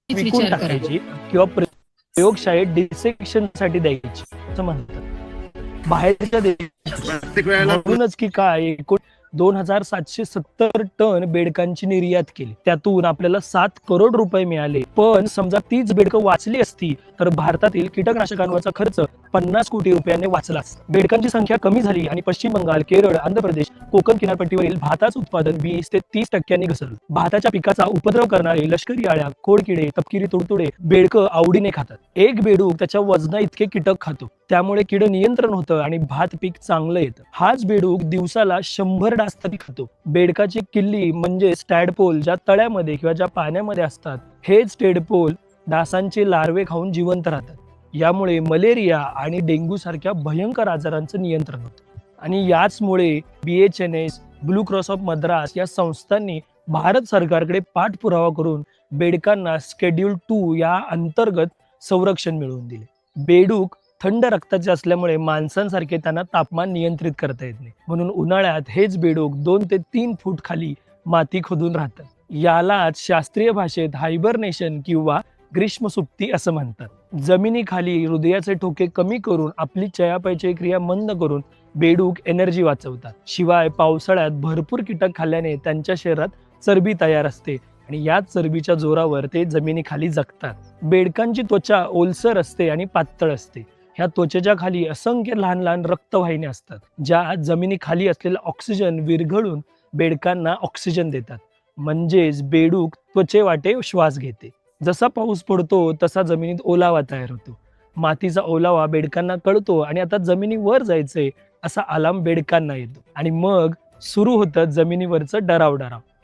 विकून टाकायची किंवा प्रयोगशाळेत डिसेक्शन साठी द्यायची असं म्हणतात बाहेरच्या देशात. म्हणूनच की काय एकूण 2770 टन बेडकांची निर्यात केली, त्यातून आपल्याला 7 करोड रुपये मिळाले. पण समजा तीच बेडकं वाचली असती तर भारतातील कीटकनाशकांवरचा खर्च 50 कोटी रुपयाने वाचला असता. बेडकांची संख्या कमी झाली आणि पश्चिम बंगाल, केरळ, आंध्र प्रदेश, कोकण किनारपट्टीवरील भाताचं उत्पादन 20 ते 30% घसरलं. भाताच्या पिकाचा उपद्रव करणारे लष्करी आळ्या, खोडकिडे, तपकिरी तुडतुडे बेडकं आवडीने खातात. एक बेडूक त्याच्या वजना इतके कीटक खातो, त्यामुळे कीड नियंत्रण होतं आणि भात पीक चांगलं येतं. हाच बेडूक दिवसाला 100 डास तरी खातो. बेडकाची किल्ली म्हणजे स्टॅडपोल ज्या तळ्यामध्ये किंवा ज्या पाण्यामध्ये असतात, हेच स्टॅडपोल डासांचे लार्वे खाऊन जिवंत राहतात. यामुळे मलेरिया आणि डेंग्यू सारख्या भयंकर आजारांचं नियंत्रण होतं. आणि याचमुळे BHNS, blue cross of Madras या संस्थांनी भारत सरकारकडे पाठपुरावा करून बेडकांना शेड्यूल 2 या अंतर्गत संरक्षण मिळवून दिले. बेडूक थंड रक्ताचे असल्यामुळे माणसांसारखे त्यांना तापमान नियंत्रित करता येत नाही, म्हणून उन्हाळ्यात हेच बेडूक 2 ते 3 फूट खाली माती खोदून राहतात. यालाच शास्त्रीय भाषेत हायबरनेशन किंवा ग्रीष्म सुप्ती असं म्हणतात. जमिनीखाली हृदयाचे ठोके कमी करून आपली चयापचय क्रिया मंद करून बेडूक एनर्जी वाचवतात. शिवाय पावसाळ्यात भरपूर कीटक खाल्ल्याने त्यांच्या शरीरात चरबी तयार असते आणि याच चरबीच्या जोरावर ते जमिनीखाली जगतात. बेडकांची त्वचा ओलसर असते आणि पातळ असते. ह्या त्वचेच्या खाली असंख्य लहान लहान रक्तवाहिन्या असतात, ज्या जमिनीखाली असलेला ऑक्सिजन विरघळून बेडकांना ऑक्सिजन देतात. म्हणजेच बेडूक त्वचेवाटे श्वास घेते. जसा पाऊस पडतो तसा जमिनीत ओलावा तयार होतो. मातीचा ओलावा बेडकांना कळतो आणि आता जमिनीवर जायचंय असा अलार्म बेडकांना येतो आणि मग सुरू होतं जमिनीवरचं डराव.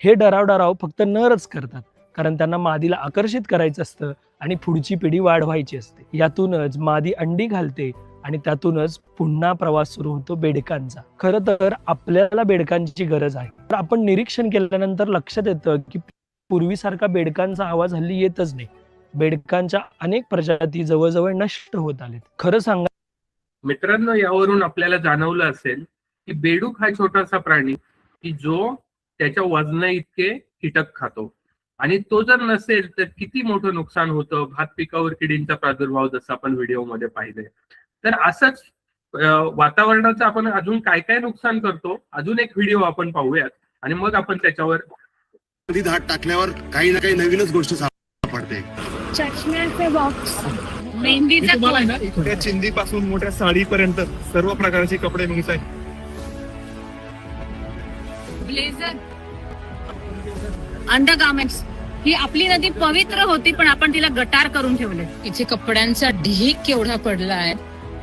हे डराव फक्त नरच करतात, कारण त्यांना मादीला आकर्षित करायचं असतं आणि पुढची पिढी वाढवायची असते. यातूनच मादी अंडी घालते आणि त्यातूनच पुन्हा प्रवास सुरू होतो बेडकांचा. खरं तर आपल्याला बेडकांची गरज आहे. तर आपण निरीक्षण केल्यानंतर लक्षात येतं की पूर्वीसारखा बेडकांचा आवाज हल्ली येतच नाही. बेडकांच्या अनेक प्रजाती जवळजवळ नष्ट होत आलेत. खरं सांगा मित्रांनो, यावरून आपल्याला जाणवलं असेल की बेडूक हा छोटासा प्राणी की जो त्याच्या वजना इतके कीटक खातो आणि तो जर नसेल तर किती मोठं नुकसान होतं. भात पिकावर किडींचा प्रादुर्भाव जसं आपण व्हिडिओमध्ये पाहिलंय. तर असंच वातावरणाचं आपण अजून काय काय नुकसान करतो, अजून एक व्हिडिओ आपण पाहूयात आणि मग आपण त्याच्यावर धाड टाकल्यावर काही ना काही नवीनच गोष्टी सापडते. चष्म्याचे बॉक्स, मेहंदीचा छोट्या चिंदी पासून मोठ्या साडीपर्यंत सर्व प्रकारचे कपडे मिळतात. Blazer, undergarments. ही आपली नदी पवित्र होती पण आपण तिला गटार करून ठेवले. इथे कपड्यांचा ढीक केवढा पडलाय.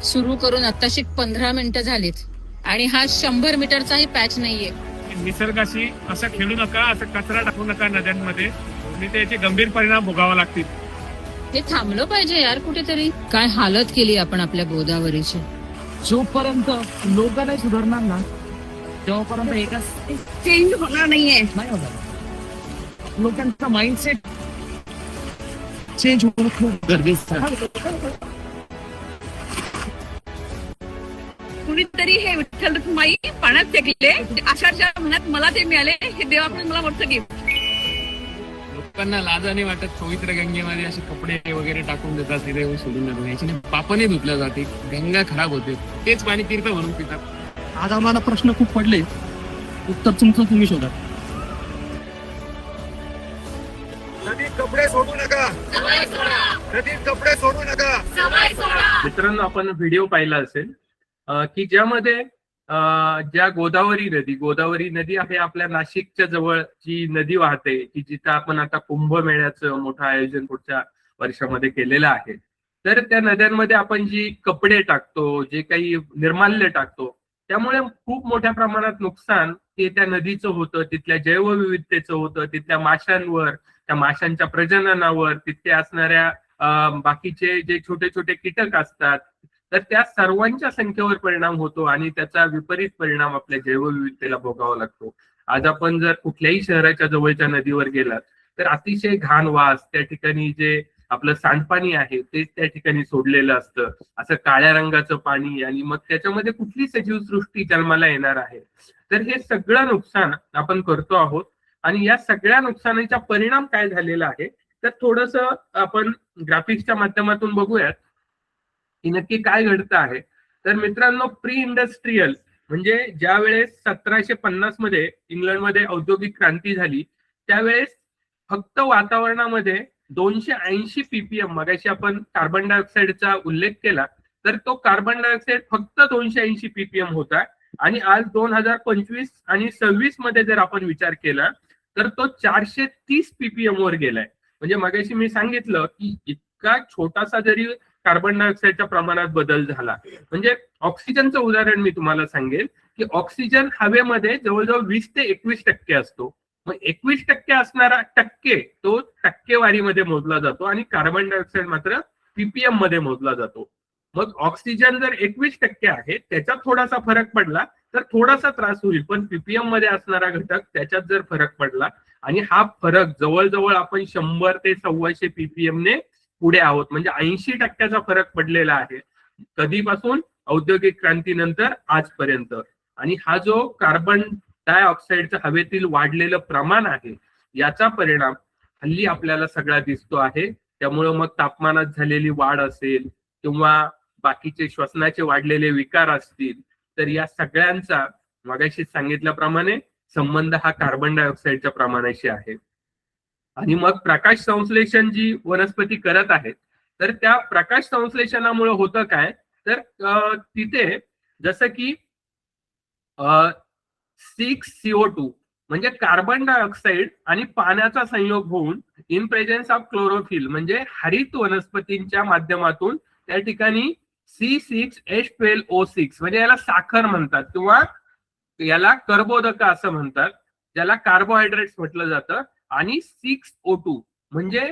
सुरू करून आताशी 15 मिनिटं झालीत आणि हा 100 मीटरचाही पॅच नाहीये. निसर्गाशी असं खेळू नका, असं कचरा टाकू नका नद्यांमध्ये, आणि त्याचे गंभीर परिणाम भोगावे लागतील. हे थांबलं पाहिजे यार कुठेतरी. काय हालत केली आपण आपल्या गोदावरीची. जोपर्यंत लोक नाही सुधारणार ना तेव्हापर्यंत एकच चेंज होणार नाहीये. नाही होणार. लोकांचा माइंडसेट चेंज होणं खूप गरजेचं आहे. कुणीतरी हे विठ्ठल रखुमाई पाण्यात फेकले, आषाढच्या महिन्यात मला ते मिळाले. हे देवाकडे मला मोठं गिफ्ट. लोकांना लाजाने वाटत पवित्र गंगेमध्ये असे कपडे वगैरे टाकून देतात, तिथे सोडून देतात. याच्याने पापने धुतल्या जाते, गंगा खराब होते, तेच पाणी तीर्थ म्हणून पितात. आज आम्हाला प्रश्न खूप पडले, उत्तर तुमचं तुम्ही शोधा. नदी कपडे सोडू नका. नदीत कपडे सोडू नका. मित्रांनो, आपण व्हिडिओ पाहिला असेल की ज्यामध्ये ज्या गोदावरी नदी आहे आपल्या नाशिकच्या जवळ जी नदी वाहते की जिथं आपण आता कुंभमेळ्याचं मोठं आयोजन पुढच्या वर्षामध्ये केलेलं आहे. तर त्या नद्यांमध्ये आपण जी कपडे टाकतो, जे काही निर्माल्य टाकतो, त्यामुळे खूप मोठ्या प्रमाणात नुकसान ते त्या नदीचं होतं, तिथल्या जैवविविधतेचं होतं, तिथल्या माशांवर, त्या माशांच्या प्रजननावर, तिथे असणाऱ्या बाकीचे जे छोटे छोटे कीटक असतात, तर त्या सर्वांच्या संख्येवर परिणाम होतो आणि त्याचा विपरीत परिणाम आपल्या जैवविविधतेला भोगावा लागतो. आज आपण जर कुठल्याही शहराच्या जवळच्या नदीवर गेलात तर अतिशय घाण वास, त्या ठिकाणी जे आपलं सांडपाणी आहे ते त्या ठिकाणी सोडलेलं असतं, असं काळ्या रंगाचं पाणी, आणि मग त्याच्यामध्ये कुठली सजीव सृष्टी जन्माला येणार आहे. तर हे सगळं नुकसान आपण करतो आहोत आणि या सगळ्या नुकसानाचा परिणाम काय झालेला आहे तर थोडस आपण ग्राफिक्सच्या माध्यमातून बघूयात की नक्की काय घडतं आहे. तर मित्रांनो, प्री इंडस्ट्रीयल म्हणजे ज्या वेळेस 1750 मध्ये इंग्लंडमध्ये औद्योगिक क्रांती झाली त्यावेळेस फक्त वातावरणामध्ये 280 ppm, मगाशी आपण कार्बन डायऑक्साईडचा उल्लेख केला तर तो कार्बन डायऑक्साईड फक्त 280 ppm होता आणि आज 2025 आणि 26 मध्ये जर आपण विचार केला तर तो 430 ppm वर गेलाय. म्हणजे मगाशी मी सांगितलं की इतका छोटासा जरी कार्बन डायऑक्साईडच्या प्रमाणात बदल झाला, म्हणजे ऑक्सिजनचं उदाहरण मी तुम्हाला सांगेल की ऑक्सिजन हवेमध्ये जवळजवळ 20 ते 21% असतो. मग 21% असणारा टक्के तो टक्केवारीमध्ये मोजला जातो आणि कार्बन डायऑक्साईड मात्र ppm मध्ये मोजला जातो. मग ऑक्सिजन जर 21% आहे, त्याच्यात थोडासा फरक पडला तर थोडासा त्रास होईल, पण ppm मध्ये असणारा घटक त्याच्यात जर फरक पडला आणि हा फरक जवळजवळ आपण 100 ते 125 ppm ने पुढे आहोत, म्हणजे 80% फरक पडलेला आहे कधीपासून, औद्योगिक क्रांतीनंतर आजपर्यंत. आणि हा जो कार्बन डायऑक्साईडचं हवेतील वाढलेलं प्रमाण आहे याचा परिणाम हल्ली आपल्याला सगळा दिसतो आहे. त्यामुळं मग तापमानात झालेली वाढ असेल किंवा बाकीचे श्वसनाचे वाढलेले विकार असतील तर या सगळ्यांचा मगाशी सांगितल्याप्रमाणे संबंध हा कार्बन डायऑक्साईडच्या प्रमाणाशी आहे. आणि मग प्रकाश संश्लेषण जी वनस्पती करत आहेत तर त्या प्रकाश संश्लेषणामुळे होतं काय तर तिथे जसं की 6CO2 म्हणजे कार्बन डायऑक्साईड आणि पाण्याचा संयोग होऊन इन प्रेझेन्स ऑफ क्लोरोफिल म्हणजे हरित वनस्पतींच्या माध्यमातून त्या ठिकाणी C6H12O6 म्हणजे याला साखर म्हणतात किंवा याला कर्बोदक असं म्हणतात, ज्याला कार्बोहायड्रेट्स म्हटलं जातं, आणि 6O2 म्हणजे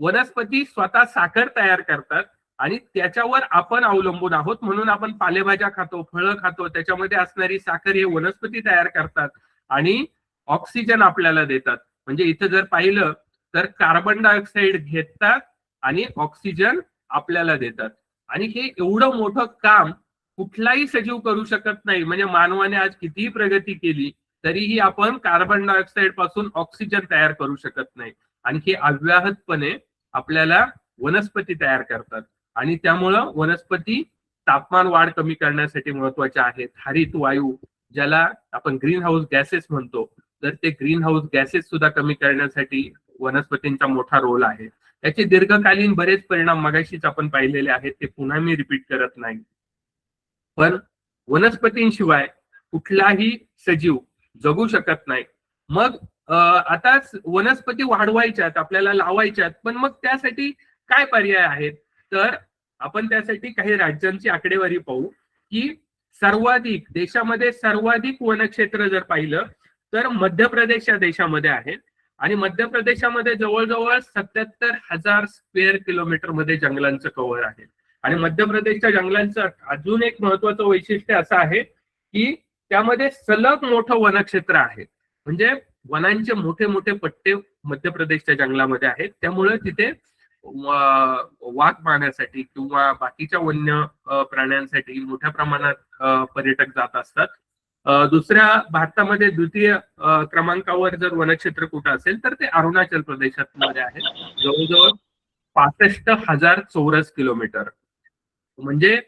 वनस्पती स्वतः साखर तयार करतात आणि त्याच्यावर आपण अवलंबून आहोत. म्हणून आपण पालेभाज्या खातो, फळं खातो, त्याच्यामध्ये असणारी साखर हे वनस्पती तयार करतात आणि ऑक्सिजन आपल्याला देतात. म्हणजे इथं जर पाहिलं तर कार्बन डायऑक्साईड घेतात आणि ऑक्सिजन आपल्याला देतात. आणि हे एवढं मोठं काम कुठलाही सजीव करू शकत नाही. म्हणजे मानवाने आज कितीही प्रगती केली तरीही आपण कार्बन डायऑक्साईड पासून ऑक्सिजन तयार करू शकत नाही. आणि हे अव्याहतपणे आपल्याला वनस्पती तयार करतात आणि त्यामुळं वनस्पती तापमान वाढ कमी करण्यासाठी महत्वाच्या आहेत. हरित वायू ज्याला आपण ग्रीन हाऊस गॅसेस म्हणतो, तर ते ग्रीन हाऊस गॅसेस सुद्धा कमी करण्यासाठी वनस्पतींचा मोठा रोल आहे. त्याचे दीर्घकालीन बरेच परिणाम मगाशीच आपण पाहिलेले आहेत, ते पुन्हा मी रिपीट करत नाही. पण वनस्पतींशिवाय कुठलाही सजीव जगू शकत नाही. मग आता वनस्पती वाढवायच्यात, आपल्याला लावायच्यात, पण मग त्यासाठी काय पर्याय आहेत तर आपण त्यासाठी काही राज्यांची आकडेवारी पाहू की देशामध्ये सर्वाधिक वनक्षेत्र जर पाहिलं तर मध्य प्रदेश या देशामध्ये आहे आणि मध्य प्रदेशामध्ये जवळजवळ 77,000 स्क्वेअर किलोमीटर मध्ये जंगलांचं कव्हर आहे. आणि मध्य प्रदेशच्या जंगलांचं अजून एक महत्वाचं वैशिष्ट्य असं आहे की त्यामध्ये सलग मोठं वनक्षेत्र आहे. म्हणजे वनांचे मोठे मोठे पट्टे मध्य प्रदेशच्या जंगलामध्ये आहेत. त्यामुळे तिथे वाघ पाहण्यासाठी किंवा बाकीच्या वन्य प्राण्यांसाठी मोठ्या प्रमाणात पर्यटक जात असतात. दुसऱ्या भारतामध्ये द्वितीय क्रमांकावर जर वनक्षेत्र कुठं असेल तर ते अरुणाचल प्रदेशात मध्ये आहे, जवळजवळ 65,000 चौरस किलोमीटर. म्हणजे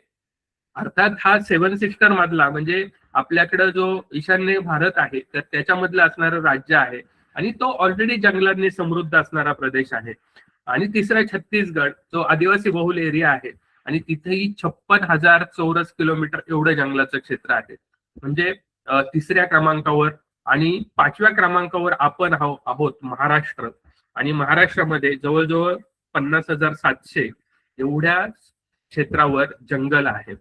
अर्थात हा 7 सिस्टर मधला म्हणजे आपल्याकडे जो ईशान्य भारत आहे तर त्याच्यामधलं असणारं राज्य आहे आणि तो ऑलरेडी जंगलांनी समृद्ध असणारा प्रदेश आहे. आणि तिसरा छत्तीसगड, जो आदिवासी बहुल एरिया आहे, आणि तिथेही 56,000 चौरस किलोमीटर एवढं जंगलाचं क्षेत्र आहे. म्हणजे तिसऱ्या क्रमांकावर. आणि 5व्या क्रमांकावर आपण आहोत महाराष्ट्र. आणि महाराष्ट्रामध्ये जवळजवळ 50,700 एवढ्या क्षेत्रावर जंगल आहे.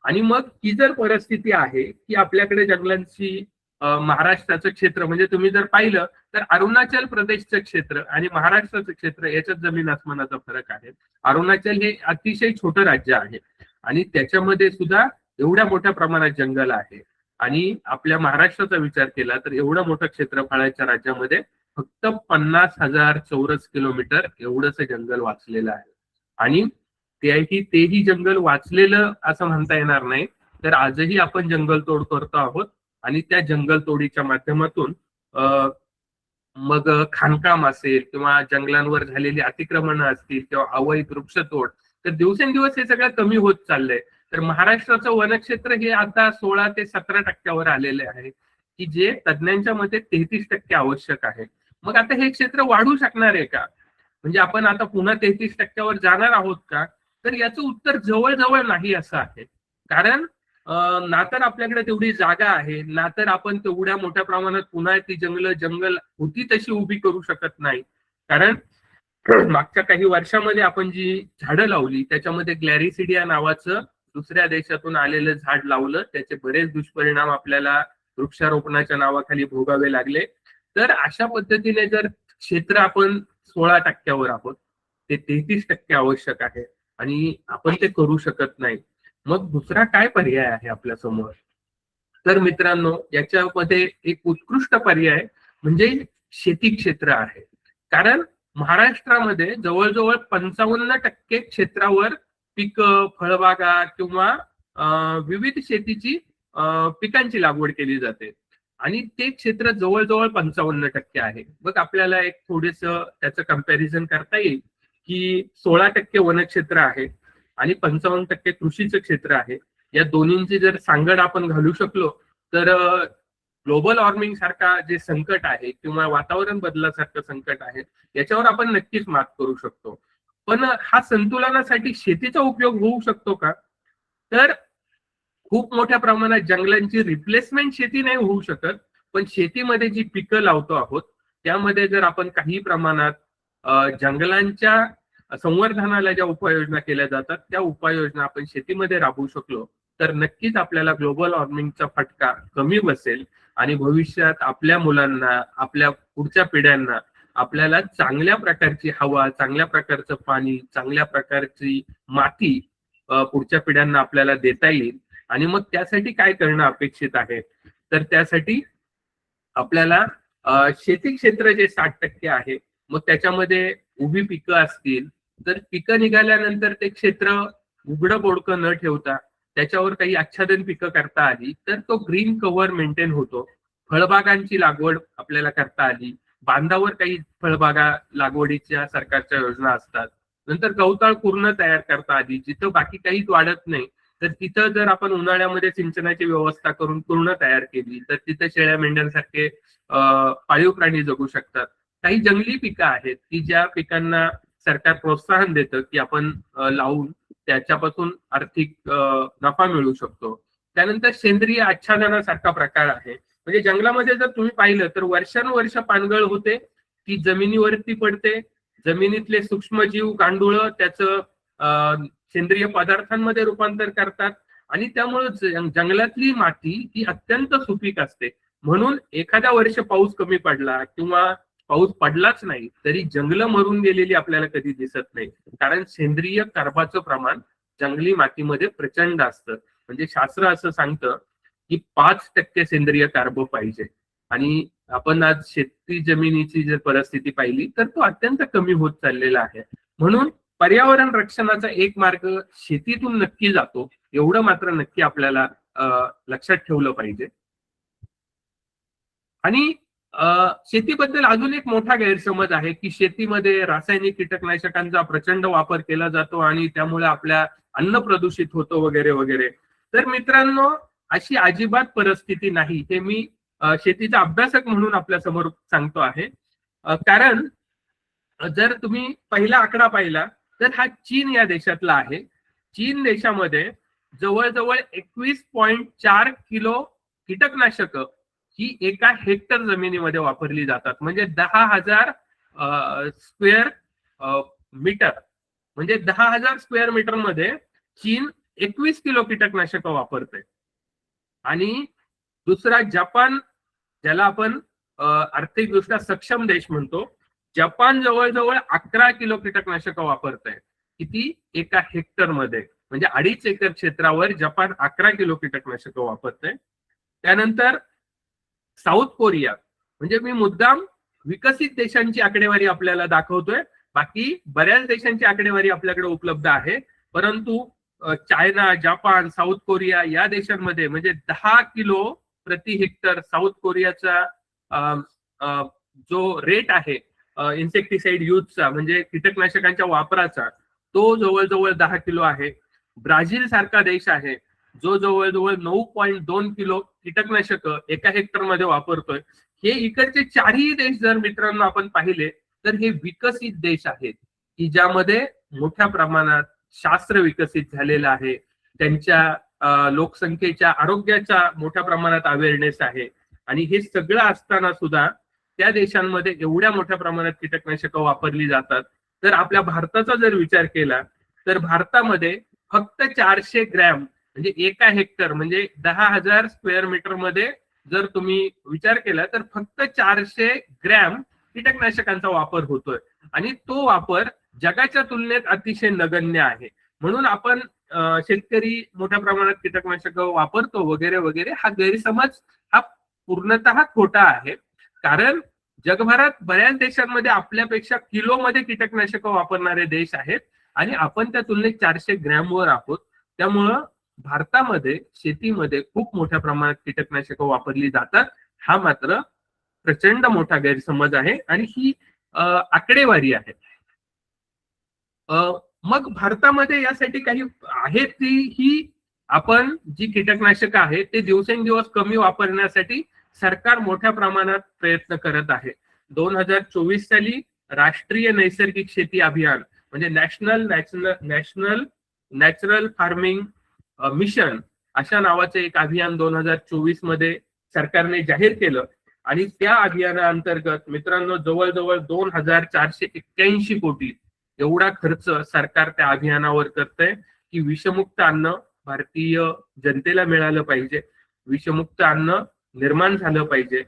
आणि मग ही जर परिस्थिती आहे की आपल्याकडे जंगलांची महाराष्ट्राचं क्षेत्र, म्हणजे तुम्ही जर पाहिलं तर अरुणाचल प्रदेशचं क्षेत्र आणि महाराष्ट्राचं क्षेत्र याच्यात जमीन आसमानाचा फरक आहे. अरुणाचल हे अतिशय छोटं राज्य आहे आणि त्याच्यामध्ये सुद्धा एवढ्या मोठ्या प्रमाणात जंगल आहे. आणि आपल्या महाराष्ट्राचा विचार केला तर एवढं मोठं क्षेत्रफळाच्या राज्यामध्ये फक्त 50,000 चौरस किलोमीटर एवढंच जंगल वाचलेलं आहे. आणि तेही जंगल वाचलेलं असं म्हणता येणार नाही, तर आजही आपण जंगलतोड करतो आहोत. आणि त्या जंगलतोडीच्या माध्यमातून मग खाणकाम असेल किंवा जंगलांवर झालेली अतिक्रमणं असतील किंवा अवैध वृक्षतोड, तर दिवसेंदिवस हे सगळं कमी होत चाललंय. तर महाराष्ट्राचं वनक्षेत्र हे आता 16 ते 17% आलेले आहे, की जे तज्ज्ञांच्या मते 33% आवश्यक आहे. मग आता हे क्षेत्र वाढू शकणार आहे का? म्हणजे आपण आता पुन्हा 33% जाणार आहोत का? तर याचं उत्तर जवळजवळ नाही असं आहे. कारण ना तर आपल्याकडे तेवढी जागा आहे, ना तर आपण तेवढ्या मोठ्या प्रमाणात पुन्हा ती जंगल होती तशी उभी करू शकत नाही. कारण मागच्या काही वर्षामध्ये आपण जी झाडं लावली त्याच्यामध्ये ग्लॅरिसिडिया नावाचं दुसऱ्या देशातून आलेलं झाड लावलं, त्याचे बरेच दुष्परिणाम आपल्याला वृक्षारोपणाच्या नावाखाली भोगावे लागले. तर अशा पद्धतीने जर क्षेत्र आपण 16% आहोत, ते 33% आवश्यक आहे आणि आपण ते करू शकत नाही. मग दुसरा काय पर्याय आहे आपल्या समोर? तर मित्रांनो, याच्यामध्ये एक उत्कृष्ट पर्याय म्हणजे शेती क्षेत्र आहे. कारण महाराष्ट्रामध्ये जवळजवळ 55% क्षेत्रावर पिकं, फळबागा किंवा विविध शेतीची पिकांची लागवड केली जाते आणि ते क्षेत्र जवळजवळ 55% आहे. मग आपल्याला एक थोडेस त्याचं कंपॅरिझन करता येईल की 16% वनक्षेत्र आहे आणि 55% कृषीचं क्षेत्र आहे. या दोन्हींची जर सांगड आपण घालू शकलो तर ग्लोबल वॉर्मिंग सारखा जे संकट आहे किंवा वातावरण बदलासारखं संकट आहे याच्यावर आपण नक्कीच मात करू शकतो. पण हा संतुलनासाठी शेतीचा उपयोग होऊ शकतो का? तर खूप मोठ्या प्रमाणात जंगलांची रिप्लेसमेंट शेती नाही होऊ शकत, पण शेतीमध्ये जी पिकं लावतो आहोत त्यामध्ये जर आपण काही प्रमाणात जंगलांच्या संवर्धनाला ज्या उपाययोजना केल्या जातात त्या उपाययोजना आपण शेतीमध्ये राबवू शकलो तर नक्कीच आपल्याला ग्लोबल वॉर्मिंगचा फटका कमी बसेल आणि भविष्यात आपल्या मुलांना, आपल्या पुढच्या पिढ्यांना आपल्याला चांगल्या प्रकारची हवा, चांगल्या प्रकारचं पाणी, चांगल्या प्रकारची माती पुढच्या पिढ्यांना आपल्याला देता येईल. आणि मग त्यासाठी काय करणं अपेक्षित आहे? तर त्यासाठी आपल्याला शेती क्षेत्र जे 60% आहे, मग त्याच्यामध्ये उभी पिकं असतील तर पिकं निघाल्यानंतर ते क्षेत्र उघडं बोडकं न ठेवता त्याच्यावर काही आच्छादन पिकं करता आली तर तो ग्रीन कव्हर मेंटेन होतो. फळबागांची लागवड आपल्याला करता आली, बांधावर काही फळबागा लागवडीच्या सरकारच्या योजना असतात. नंतर गवताळ पूर्ण तयार करता आली, जिथं बाकी काहीच वाढत नाही तर तिथं जर आपण उन्हाळ्यामध्ये सिंचनाची व्यवस्था करून पूर्ण तयार केली तर तिथं शेळ्या मेंढ्यांसारखे पाळीव प्राणी जगू शकतात. काही जंगली पिकं आहेत की ज्या पिकांना सरकार प्रोत्साहन देतं की आपण लावून त्याच्यापासून आर्थिक नफा मिळू शकतो. त्यानंतर सेंद्रिय आच्छादनासारखा प्रकार आहे. म्हणजे जंगलामध्ये जर तुम्ही पाहिलं तर वर्षानुवर्ष पानगळ होते, ती जमिनीवरती पडते, जमिनीतले सूक्ष्मजीव, गांडुळं त्याचं सेंद्रिय पदार्थांमध्ये रूपांतर करतात आणि त्यामुळे जंगलातली माती ही अत्यंत सुपीक असते. म्हणून एखाद्या वर्ष पाऊस कमी पडला किंवा पाऊस पडलाच नाही तरी जंगलं मरून गेलेली आपल्याला कधी दिसत नाही, कारण सेंद्रिय कार्बाचं प्रमाण जंगली मातीमध्ये प्रचंड असतं. म्हणजे शास्त्र असं सांगतं की 5% सेंद्रिय कार्ब पाहिजे आणि आपण आज शेती जमिनीची जर परिस्थिती पाहिली तर तो अत्यंत कमी होत चाललेला आहे. म्हणून पर्यावरण रक्षणाचा एक मार्ग शेतीतून नक्की जातो, एवढं मात्र नक्की आपल्याला लक्षात ठेवलं पाहिजे. आणि शेतीबद्दल अजून एक मोठा गैरसमज आहे की शेतीमध्ये रासायनिक कीटकनाशकांचा प्रचंड वापर केला जातो आणि त्यामुळे आपल्या अन्न प्रदूषित होतं वगैरे वगैरे. तर मित्रांनो, अशी अजिबात परिस्थिती नाही, हे मी शेतीचा अभ्यासक म्हणून आपल्या समोर सांगतो आहे. कारण जर तुम्ही पहिला आकडा पाहिला तर हा चीन या देशातला आहे. चीन देशामध्ये जवळजवळ 21.4 किलो कीटकनाशक ही एका हेक्टर जमिनीमध्ये वापरली जातात. म्हणजे 10,000 स्क्वेअर मीटर, म्हणजे 10,000 स्क्वेअर मीटर मध्ये चीन 21 किलो कीटकनाशक वापरते. आणि दुसरा जपान, ज्याला आपण आर्थिकदृष्ट्या सक्षम देश म्हणतो, जपान जवळजवळ 11 किलो कीटकनाशक वापरत आहे. किती? एका हेक्टर मध्ये, म्हणजे 2.5 एकर क्षेत्रावर जपान 11 किलो कीटकनाशक वापरते. त्यानंतर साऊथ कोरिया, म्हणजे मी मुद्दाम विकसित देशांची आकडेवारी आपल्याला दाखवतोय, बाकी बऱ्याच देशांची आकडेवारी आपल्याकडे उपलब्ध आहे, परंतु चायना, जपान, साऊथ कोरिया या देशांमध्ये म्हणजे 10 किलो प्रति हेक्टर साऊथ कोरियाचा जो रेट आहे इन्सेक्टिसाइड यूजचा, म्हणजे कीटकनाशकांच्या वापराचा, तो जवळजवळ 10 किलो आहे. ब्राझील सारखा देश आहे जो जवळजवळ 9.2 किलो कीटकनाशक एका हेक्टर मध्ये वापरतोय. हे इकडचे चारही देश जर मित्रांनो आपण पाहिले तर हे विकसित देश आहेत की ज्यामध्ये मोठ्या प्रमाणात शास्त्र विकसित झालेलं आहे, त्यांच्या लोकसंख्येच्या आरोग्याच्या मोठ्या प्रमाणात अवेअरनेस आहे. आणि हे सगळं असताना सुद्धा त्या देशांमध्ये एवढ्या मोठ्या प्रमाणात कीटकनाशक वापरली जातात. तर आपल्या भारताचा जर विचार केला तर भारतामध्ये फक्त 400 ग्रॅम, म्हणजे एका हेक्टर म्हणजे 10,000 स्क्वेअर मीटर मध्ये जर तुम्ही विचार केला तर फक्त 400 ग्रॅम कीटकनाशकांचा वापर होतोय. आणि तो वापर जगाच्या तुलनेत अतिशय नगण्य आहे. म्हणून आपण शेतकरी मोठ्या प्रमाणात कीटकनाशक वापरतो वगैरे वगैरे, हा गैरसमज हा पूर्णतः खोटा आहे. कारण जगभरात बऱ्याच देशांमध्ये आपल्यापेक्षा किलोमध्ये कीटकनाशक वापरणारे देश आहेत आणि आपण त्या तुलनेत 400 ग्रॅमवर आहोत. त्यामुळं भारतामध्ये शेतीमध्ये खूप मोठ्या प्रमाणात कीटकनाशक वापरली जातात, हा मात्र प्रचंड मोठा गैरसमज आहे आणि ही आकडेवारी आहे. मग भारतामध्ये यासाठी काही आहेत ती ही आपण जी कीटकनाशक आहे ते दिवसेंदिवस कमी वापरण्यासाठी सरकार मोठ्या प्रमाणात प्रयत्न करत आहे. 2024 साली राष्ट्रीय नैसर्गिक शेती अभियान म्हणजे नॅशनल नॅचरल फार्मिंग मिशन अशा नावाचे एक अभियान 2024 मध्ये सरकारने जाहीर केलं. आणि त्या अभियानाअंतर्गत मित्रांनो जवळजवळ 2,481 कोटी एवढा खर्च सरकार त्या अभियानावर करतंय की विषमुक्त अन्न भारतीय जनतेला मिळालं पाहिजे, विषमुक्त अन्न निर्माण झालं पाहिजे.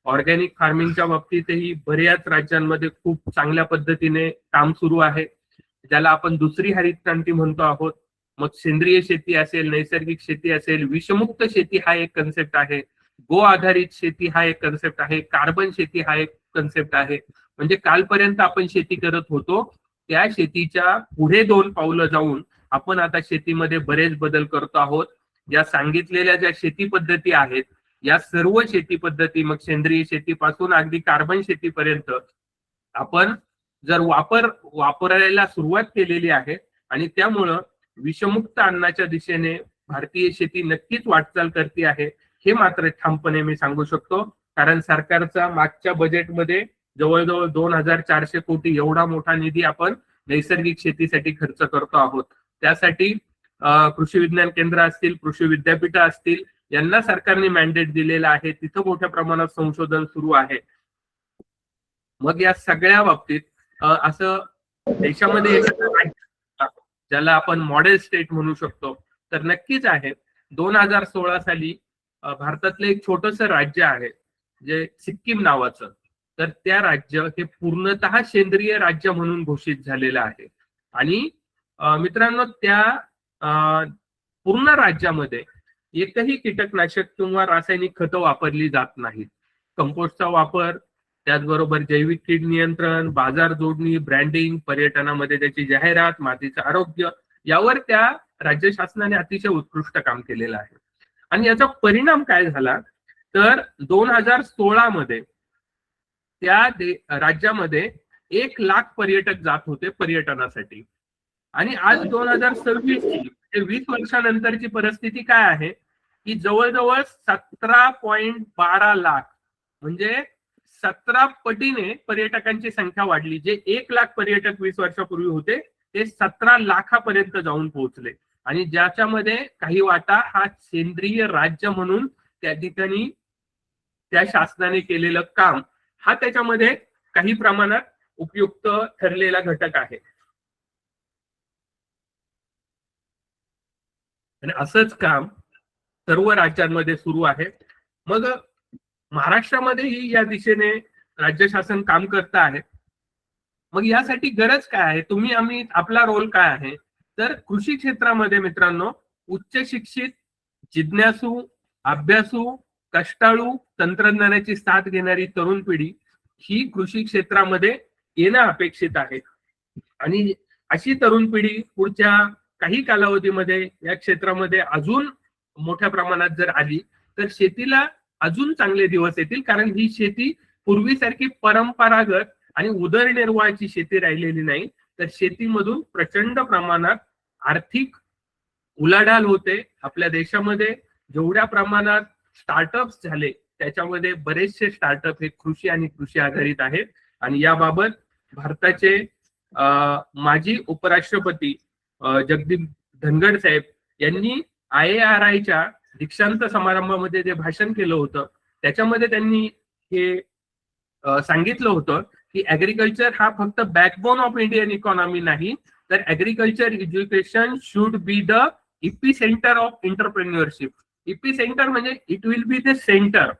ऑर्गॅनिक फार्मिंगच्या बाबतीतही बऱ्याच राज्यांमध्ये खूप चांगल्या पद्धतीने काम सुरू आहे, ज्याला आपण दुसरी हरित क्रांती म्हणतो आहोत. मग सेंद्रिय शेती असेल, नैसर्गिक शेती असेल, विषमुक्त शेती हा एक कन्सेप्ट आहे, गो आधारित शेती हा एक कन्सेप्ट आहे, कार्बन शेती हा एक कन्सेप्ट आहे. म्हणजे कालपर्यंत आपण शेती करत होतो त्या शेतीच्या पुढे 2 पावलं जाऊन आपण आता शेतीमध्ये बरेच बदल करतो आहोत. या सांगितलेल्या ज्या शेती पद्धती आहेत या सर्व शेती पद्धती, मग सेंद्रिय शेतीपासून अगदी कार्बन शेतीपर्यंत आपण जर वापरायला सुरुवात केलेली आहे. आणि त्यामुळं विषमुक्त अन्नाच्या दिशेने भारतीय शेती नक्कीच वाटचाल करते आहे, हे मात्र ठामपणे मी सांगू शकतो. कारण सरकारचा मागच्या बजेटमध्ये जवळजवळ 2,400 कोटी एवढा मोठा निधी आपण नैसर्गिक शेतीसाठी खर्च करतो आहोत. त्यासाठी कृषी विज्ञान केंद्र असतील, कृषी विद्यापीठ असतील, यांना सरकारने मॅन्डेट दिलेला आहे, तिथं मोठ्या प्रमाणात संशोधन सुरू आहे. मग या सगळ्या बाबतीत असं देशामध्ये ज्याला आपण मॉडेल स्टेट म्हणू शकतो तर नक्कीच आहे. 2016 साली भारतातलं एक छोटस राज्य आहे जे सिक्कीम नावाचं, तर त्या राज्य हे पूर्णतः सेंद्रिय राज्य म्हणून घोषित झालेलं आहे. आणि मित्रांनो त्या पूर्ण राज्यामध्ये एकही कीटकनाशक किंवा रासायनिक खतं वापरली जात नाहीत. कंपोस्टचा वापर, त्याचबरोबर जैविक कीड नियंत्रण, बाजार जोडणी, ब्रँडिंग, पर्यटनामध्ये त्याची जाहिरात, मातीचं आरोग्य, यावर त्या राज्य शासनाने अतिशय उत्कृष्ट काम केलेलं आहे. आणि याचा परिणाम काय झाला तर 2016 मध्ये त्या राज्यामध्ये 1 लाख पर्यटक जात होते पर्यटनासाठी. आणि आज 2026 ची 20 वर्षानंतरची परिस्थिती काय आहे की जवळजवळ 17.12 लाख म्हणजे 17 पटीने पर्यटकांची संख्या वाढली. जे 1 लाख पर्यटक 20 वर्षापूर्वी होते ते 17 लाखापर्यंत जाऊन पोहोचले. आणि ज्याच्यामध्ये काही वाटा हा सेंद्रिय राज्य म्हणून त्या ठिकाणी त्या शासनाने केलेलं काम हा त्याच्यामध्ये काही प्रमाणात उपयुक्त ठरलेला घटक आहे. आणि असंच काम सर्व राज्यांमध्ये सुरू आहे. मग महाराष्ट्रामध्येही या दिशेने राज्य शासन काम करत आहे. मग यासाठी गरज काय आहे, आम्ही आपला रोल काय आहे, तर कृषी क्षेत्रामध्ये मित्रांनो उच्च शिक्षित, जिज्ञासू, अभ्यासू, कष्टाळू, तंत्रज्ञानाची साथ घेणारी तरुण पिढी ही कृषी क्षेत्रामध्ये येणं अपेक्षित आहे. आणि अशी तरुण पिढी पुढच्या काही कालावधीमध्ये या क्षेत्रामध्ये अजून मोठ्या प्रमाणात जर आली तर शेतीला अजून चांगले दिवस येतील. कारण ही शेती पूर्वीसारखी परंपरागत आणि उदरनिर्वाहाची शेती राहिलेली नाही, तर शेतीमधून प्रचंड प्रमाणात आर्थिक उलाढाल होते. आपल्या देशामध्ये जेवढ्या प्रमाणात स्टार्टअप्स झाले त्याच्यामध्ये बरेचसे स्टार्टअप हे कृषी आणि कृषी आधारित आहेत. आणि याबाबत भारताचे माजी उपराष्ट्रपती जगदीप धनखड साहेब यांनी IARIच्या दीक्षांत समारंभामध्ये जे भाषण केलं होतं त्याच्यामध्ये त्यांनी हे सांगितलं होतं की ऍग्रिकल्चर हा फक्त बॅकबोन ऑफ इंडियन इकॉनॉमी नाही, तर agriculture education should be the epicentre of entrepreneurship. Epicentre म्हणजे it will be the centre,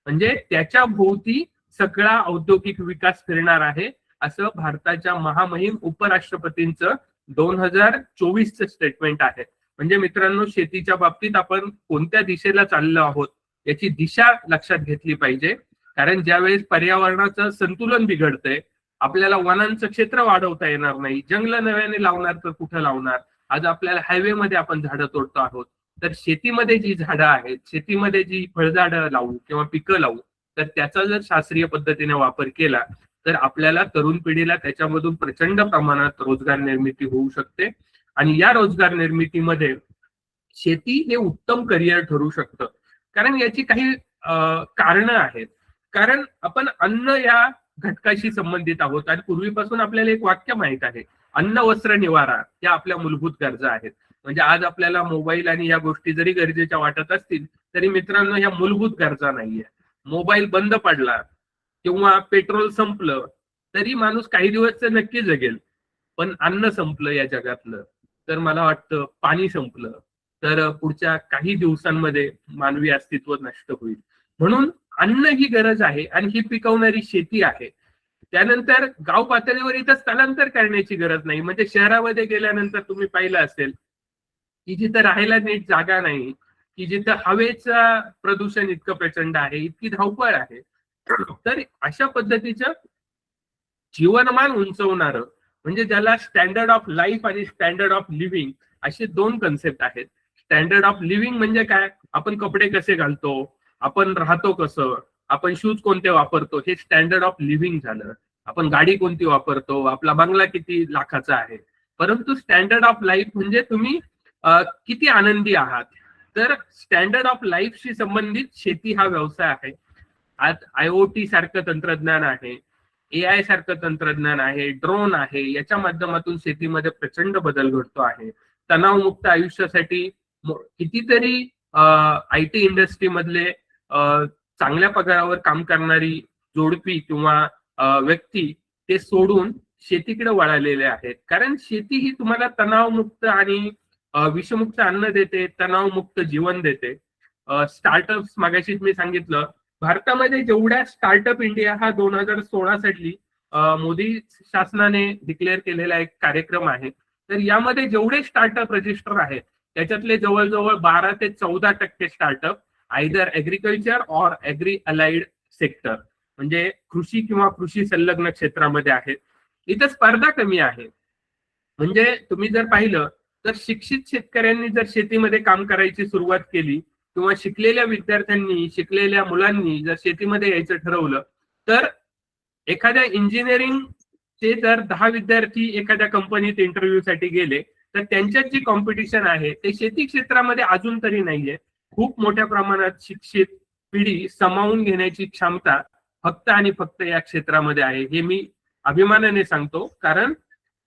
म्हणजे त्याच्या भोवती सगळा औद्योगिक विकास फिरणार आहे, असं भारताच्या महामहिम उपराष्ट्रपतींचं 2024चं स्टेटमेंट आहे. म्हणजे मित्रांनो शेतीच्या बाबतीत आपण कोणत्या दिशेला चाललो आहोत याची दिशा लक्षात घेतली पाहिजे. कारण ज्यावेळेस पर्यावरणाचं संतुलन बिघडतंय, आपल्याला वनांचं क्षेत्र वाढवता येणार नाही, जंगल नव्याने लावणार तर कुठं लावणार. आज आपल्याला हायवे मध्ये आपण झाडं तोडतो आहोत, तर शेतीमध्ये जी झाडं आहेत, शेतीमध्ये जी फळझाडं लावू किंवा पिकं लावू, तर त्याचा जर शास्त्रीय पद्धतीने वापर केला तर आपल्याला तरुण पिढीला त्याच्यामधून प्रचंड प्रमाणात रोजगार निर्मिती होऊ शकते. आणि या रोजगार निर्मितीमध्ये शेती हे उत्तम करिअर ठरू शकतं. कारण याची काही कारणं आहेत. कारण आपण अन्न या घटकाशी संबंधित आहोत आणि पूर्वीपासून आपल्याला एक वाक्य माहित आहे, अन्न वस्त्र निवारा या आपल्या मूलभूत गरजा आहेत. म्हणजे आज आपल्याला मोबाईल आणि या गोष्टी जरी गरजेच्या वाटत असतील तरी मित्रांनो ह्या मूलभूत गरजा नाहीये. मोबाईल बंद पडला किंवा पेट्रोल संपलं तरी माणूस काही दिवस तर नक्की जगेल, पण अन्न संपलं या जगातलं तर मला वाटतं, पाणी संपलं तर पुढच्या काही दिवसांमध्ये मानवी अस्तित्व नष्ट होईल. म्हणून अन्न ही गरज आहे आणि ही पिकवणारी शेती आहे. त्यानंतर गाव पातळीवर इथं स्थलांतर करण्याची गरज नाही. म्हणजे शहरामध्ये गेल्यानंतर तुम्ही पाहिलं असेल की जिथं राहायला नीट जागा नाही, की जिथं हवेचं प्रदूषण इतकं प्रचंड आहे, इतकी धावपळ आहे, तर अशा पद्धतीचं जीवनमान उंचवणारं म्हणजे ज्याला स्टँडर्ड ऑफ लाईफ आणि स्टँडर्ड ऑफ लिव्हिंग असे 2 कन्सेप्ट आहेत. स्टँडर्ड ऑफ लिव्हिंग म्हणजे काय, आपण कपडे कसे घालतो, आपण राहतो कसं, आपण शूज कोणते वापरतो, हे स्टँडर्ड ऑफ लिव्हिंग झालं. आपण गाडी कोणती वापरतो, आपला बंगला किती लाखाचा आहे. परंतु स्टँडर्ड ऑफ लाईफ म्हणजे तुम्ही किती आनंदी आहात. तर स्टँडर्ड ऑफ लाईफशी संबंधित शेती हा व्यवसाय आहे. आज IoT सारखं तंत्रज्ञान आहे, AI सारखं तंत्रज्ञान आहे, ड्रोन आहे, याच्या माध्यमातून शेतीमध्ये प्रचंड बदल घडतो आहे. तणावमुक्त आयुष्यासाठी कितीतरी IT इंडस्ट्री मधले चांगल्या पगारावर काम करणारी जोडपी किंवा व्यक्ती ते सोडून शेतीकडे वळालेले आहेत. कारण शेती ही तुम्हाला तणावमुक्त आणि विषमुक्त अन्न देते, तणावमुक्त जीवन देते. स्टार्टअप्स मागाशीच मी सांगितलं, भारतामध्ये जेवढ्या स्टार्टअप इंडिया हा 2016 साली मोदी शासनाने डिक्लेअर केलेला एक कार्यक्रम आहे. तर यामध्ये जेवढे स्टार्टअप रजिस्टर आहेत त्याच्यातले जवळजवळ 12 ते 14% startup either agriculture or agri allied sector म्हणजे कृषी किंवा कृषी संलग्न क्षेत्रामध्ये आहेत. इथं स्पर्धा कमी आहे. म्हणजे तुम्ही जर पाहिलं तर शिक्षित शेतकऱ्यांनी जर शेतीमध्ये काम करायची सुरुवात केली किंवा शिकलेल्या विद्यार्थ्यांनी, शिकलेल्या मुलांनी जर शेतीमध्ये यायचं ठरवलं तर एखाद्या इंजिनिअरिंगचे जर 10 विद्यार्थी एखाद्या कंपनीत इंटरव्ह्यूसाठी गेले तर त्यांच्यात जी कॉम्पिटिशन आहे ते शेती क्षेत्रामध्ये अजून तरी नाहीये. खूप मोठ्या प्रमाणात शिक्षित पिढी सामावून घेण्याची क्षमता फक्त आणि फक्त या क्षेत्रामध्ये आहे. हे मी अभिमानाने सांगतो, कारण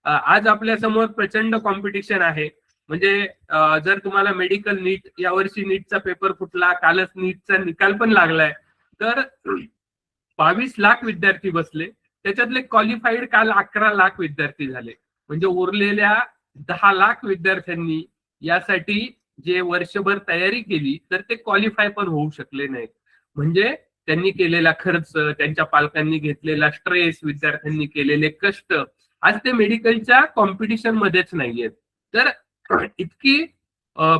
आज आपल्या समोर प्रचंड कॉम्पिटिशन आहे. म्हणजे जर तुम्हाला मेडिकल नीट, यावर्षी नीटचा पेपर फुटला, कालच नीटचा निकाल पण लागलाय, तर 22 लाख विद्यार्थी बसले, त्याच्यातले क्वालिफाईड काल 11 लाख विद्यार्थी झाले. म्हणजे उरलेल्या 10 लाख विद्यार्थ्यांनी यासाठी जे वर्षभर तयारी केली तर ते क्वालिफाय पण होऊ शकले नाहीत. म्हणजे त्यांनी केलेला खर्च, त्यांच्या पालकांनी घेतलेला स्ट्रेस, विद्यार्थ्यांनी केलेले कष्ट आज ते मेडिकलच्या कॉम्पिटिशन मध्येच नाहीयेत. तर इतकी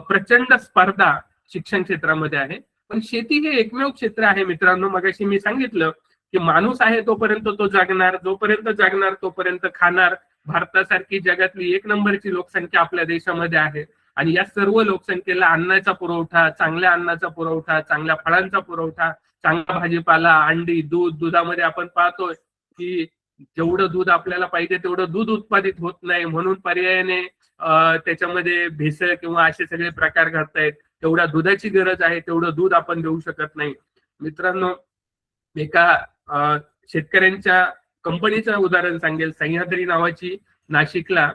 प्रचंड स्पर्धा शिक्षण क्षेत्रामध्ये आहे. पण शेती हे एकमेव क्षेत्र आहे मित्रांनो, मगाशी मी सांगितलं की माणूस आहे तोपर्यंत तो जगणार, जोपर्यंत जगणार तोपर्यंत खाणार. भारतासारखी जगातली 1 नंबरची लोकसंख्या आपल्या देशामध्ये आहे आणि या सर्व लोकसंख्येला अन्नाचा पुरवठा, चांगल्या अन्नाचा पुरवठा, चांगल्या फळांचा पुरवठा, चांगला भाजीपाला, अंडी, दूध, दुधामध्ये आपण पाहतोय की जेवढं दूध आपल्याला पाहिजे तेवढं दूध उत्पादित होत नाही, म्हणून पर्यायाने त्याच्यामध्ये भेसळ किंवा असे सगळे प्रकार घडतायत. तेवढ्या दुधाची गरज आहे तेवढं दूध आपण देऊ शकत नाही. मित्रांनो, एका शेतकऱ्यांच्या कंपनीचं उदाहरण सांगेल. सह्याद्री नावाची नाशिकला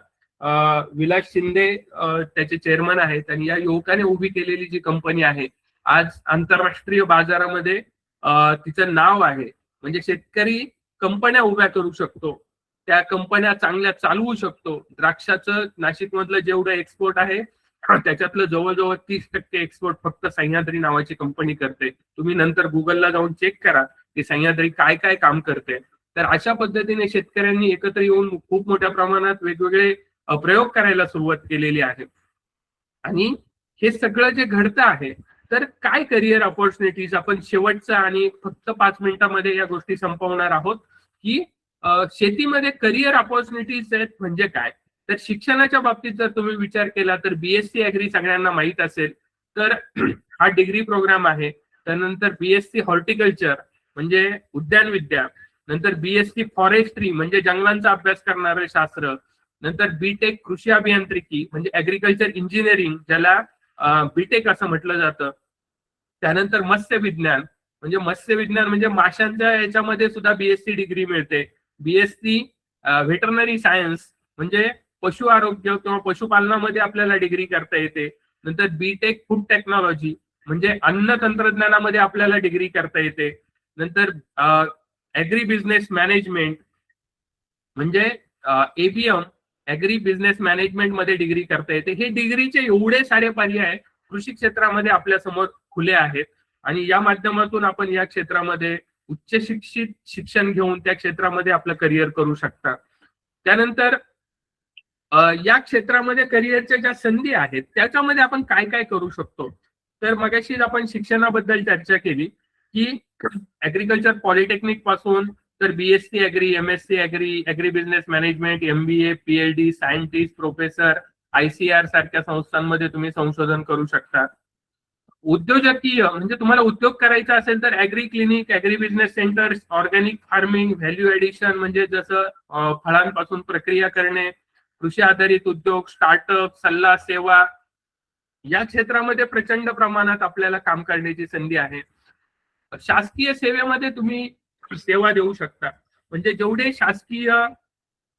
विलास शिंदे त्याचे चेअरमन आहेत आणि या युवकाने उभी केलेली जी कंपनी आहे आज आंतरराष्ट्रीय बाजारामध्ये तिचं नाव आहे. म्हणजे शेतकरी कंपन्या उभ्या करू शकतो, त्या कंपन्या चांगल्या चालवू शकतो. द्राक्षाचं नाशिकमधलं जेवढं एक्सपोर्ट आहे त्याच्यातलं जवळजवळ 30% एक्सपोर्ट फक्त सह्याद्री नावाची कंपनी करते. तुम्ही नंतर गुगलला जाऊन चेक करा की सह्याद्री काय काय काम करते. तर अशा पद्धतीने शेतकऱ्यांनी एकत्र येऊन खूप मोठ्या प्रमाणात वेगवेगळे प्रयोग करायला सुरुवात केलेली आहे. आणि हे सगळं जे घडतं आहे, तर काय करिअर ऑपॉर्च्युनिटीज, आपण शेवटचा आणि फक्त 5 मिनिटांमध्ये या गोष्टी संपवणार आहोत की शेतीमध्ये करिअर ऑपॉर्च्युनिटीज आहेत म्हणजे काय. तर शिक्षणाच्या बाबतीत जर तुम्ही विचार केला तर बीएससी ऍग्री सगळ्यांना माहित असेल, तर हा डिग्री प्रोग्राम आहे. त्यानंतर बीएससी हॉर्टिकल्चर म्हणजे उद्यानविद्या, नंतर बीएससी फॉरेस्ट्री म्हणजे जंगलांचा अभ्यास करणारे शास्त्र, नंतर बीटेक कृषी अभियांत्रिकी म्हणजे ऍग्रिकल्चर इंजिनिअरिंग, ज्याला बीटेक असं म्हटलं जातं. त्यानंतर मत्स्य विज्ञान म्हणजे माशांच्या याच्यामध्ये सुद्धा बीएससी डिग्री मिळते. बीएससी व्हेटरनरी सायन्स म्हणजे पशु आरोग्य किंवा पशुपालनामध्ये आपल्याला डिग्री करता येते. नंतर बीटेक फूड टेक्नॉलॉजी म्हणजे अन्न तंत्रज्ञानामध्ये आपल्याला डिग्री करता येते. नंतर ऍग्री बिझनेस मॅनेजमेंट म्हणजे एबीएम ऍग्री बिझनेस मॅनेजमेंट मध्ये डिग्री करता येते. हे डिग्रीचे एवढे सारे पर्याय कृषी क्षेत्रामध्ये आपल्या समोर खुले आहेत आणि या माध्यमातून आपण या क्षेत्रामध्ये उच्च शिक्षित शिक्षण घेऊन त्या क्षेत्रामध्ये आपलं करिअर करू शकता. त्यानंतर या क्षेत्रामध्ये करिअरच्या ज्या संधी आहेत त्याच्यामध्ये आपण काय काय करू शकतो. तर मगाशी आपण शिक्षणाबद्दल चर्चा केली की ऍग्रिकल्चर पॉलिटेक्निक पासून तर BSc agri, MSc agri, agri business management, MBA, PhD, scientist, professor, ICR सारख्या संस्थांमध्ये तुम्ही संशोधन करू शकता. उद्योजकीय म्हणजे तुम्हाला उद्योग करायचा असेल तर agri clinic, agri business centres, organic farming, value addition म्हणजे जसं फळांपासून प्रक्रिया करणे, कृषी आधारित उद्योग, स्टार्टअप, सल्ला सेवा, या क्षेत्रामध्ये प्रचंड प्रमाणात आपल्याला काम करण्याची संधी आहे. शासकीय सेवेमध्ये तुम्ही सेवा देऊ शकता. म्हणजे जेवढे शासकीय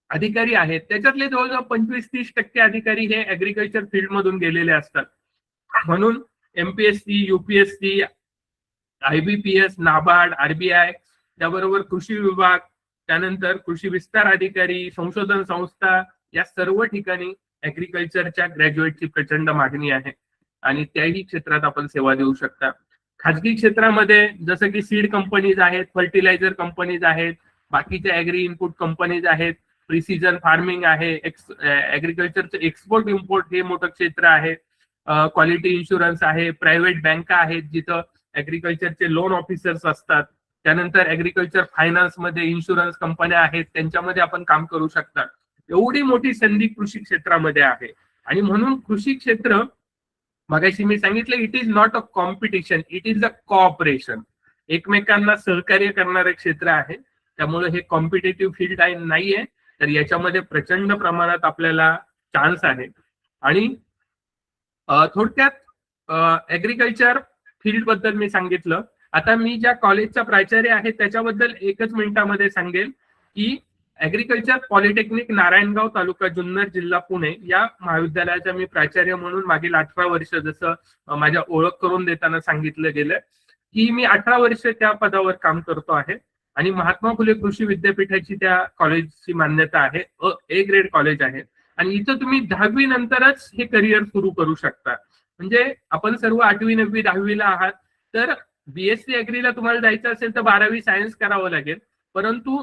अधिकारी आहेत त्याच्यातले जवळजवळ 25-30% अधिकारी हे ऍग्रिकल्चर फील्ड मधून गेलेले असतात. म्हणून MPSC, UPSC, IBPS, NABARD, RBI, त्याबरोबर कृषी विभाग, त्यानंतर कृषी विस्तार अधिकारी, संशोधन संस्था, या सर्व ठिकाणी ऍग्रिकल्चरच्या ग्रॅज्युएटची प्रचंड मागणी आहे आणि त्याही क्षेत्रात आपण सेवा देऊ शकता. खाजगी क्षेत्रामध्ये जसं की सीड कंपनीज आहेत, फर्टिलायझर कंपनीज आहेत, बाकीच्या ऍग्री इनपुट कंपनीज आहेत, प्रिसिजन फार्मिंग आहे, ऍग्रिकल्चरचं एक्सपोर्ट इम्पोर्ट हे मोठं क्षेत्र आहे, क्वालिटी इन्शुरन्स आहे, प्रायव्हेट बँका आहेत जिथं ऍग्रिकल्चरचे लोन ऑफिसर्स असतात, त्यानंतर ऍग्रिकल्चर फायनान्स मध्ये इन्शुरन्स कंपन्या आहेत, त्यांच्यामध्ये आपण काम करू शकता. एवढी मोठी संधी कृषी क्षेत्रामध्ये आहे आणि म्हणून कृषी क्षेत्र, मगाशी मी सांगितलं, it is not a competition, it is a cooperation. एकमेकांना सहकार्य करणारे क्षेत्र आहे. त्यामुळे हे कॉम्पिटेटिव्ह फील्ड आहे नाहीये, तर याच्यामध्ये प्रचंड प्रमाणात आपल्याला चान्स आहे. आणि थोडक्यात ऍग्रिकल्चर फील्ड बद्दल मी सांगितलं आता मी ज्या कॉलेजचा प्राचार्य आहे त्याच्याबद्दल एकच मिनिटामध्ये सांगेल की ऍग्रिकल्चर पॉलिटेक्निक नारायणगाव तालुका जुन्नर जिल्हा पुणे या महाविद्यालयाचा मी प्राचार्य म्हणून मागील 18 वर्ष, जसं माझ्या ओळख करून देताना सांगितलं गेलं की मी 18 वर्ष त्या पदावर काम करतो आहे आणि महात्मा फुले कृषी विद्यापीठाची त्या कॉलेजची मान्यता आहे, ए ग्रेड कॉलेज आहे आणि इथं तुम्ही 10वी नंतरच हे करिअर सुरू करू शकता. म्हणजे आपण सर्व 8वी 9वी 10वीला आहात तर बीएससी ऍग्रीला तुम्हाला जायचं असेल तर 12वी सायन्स करावं लागेल, परंतु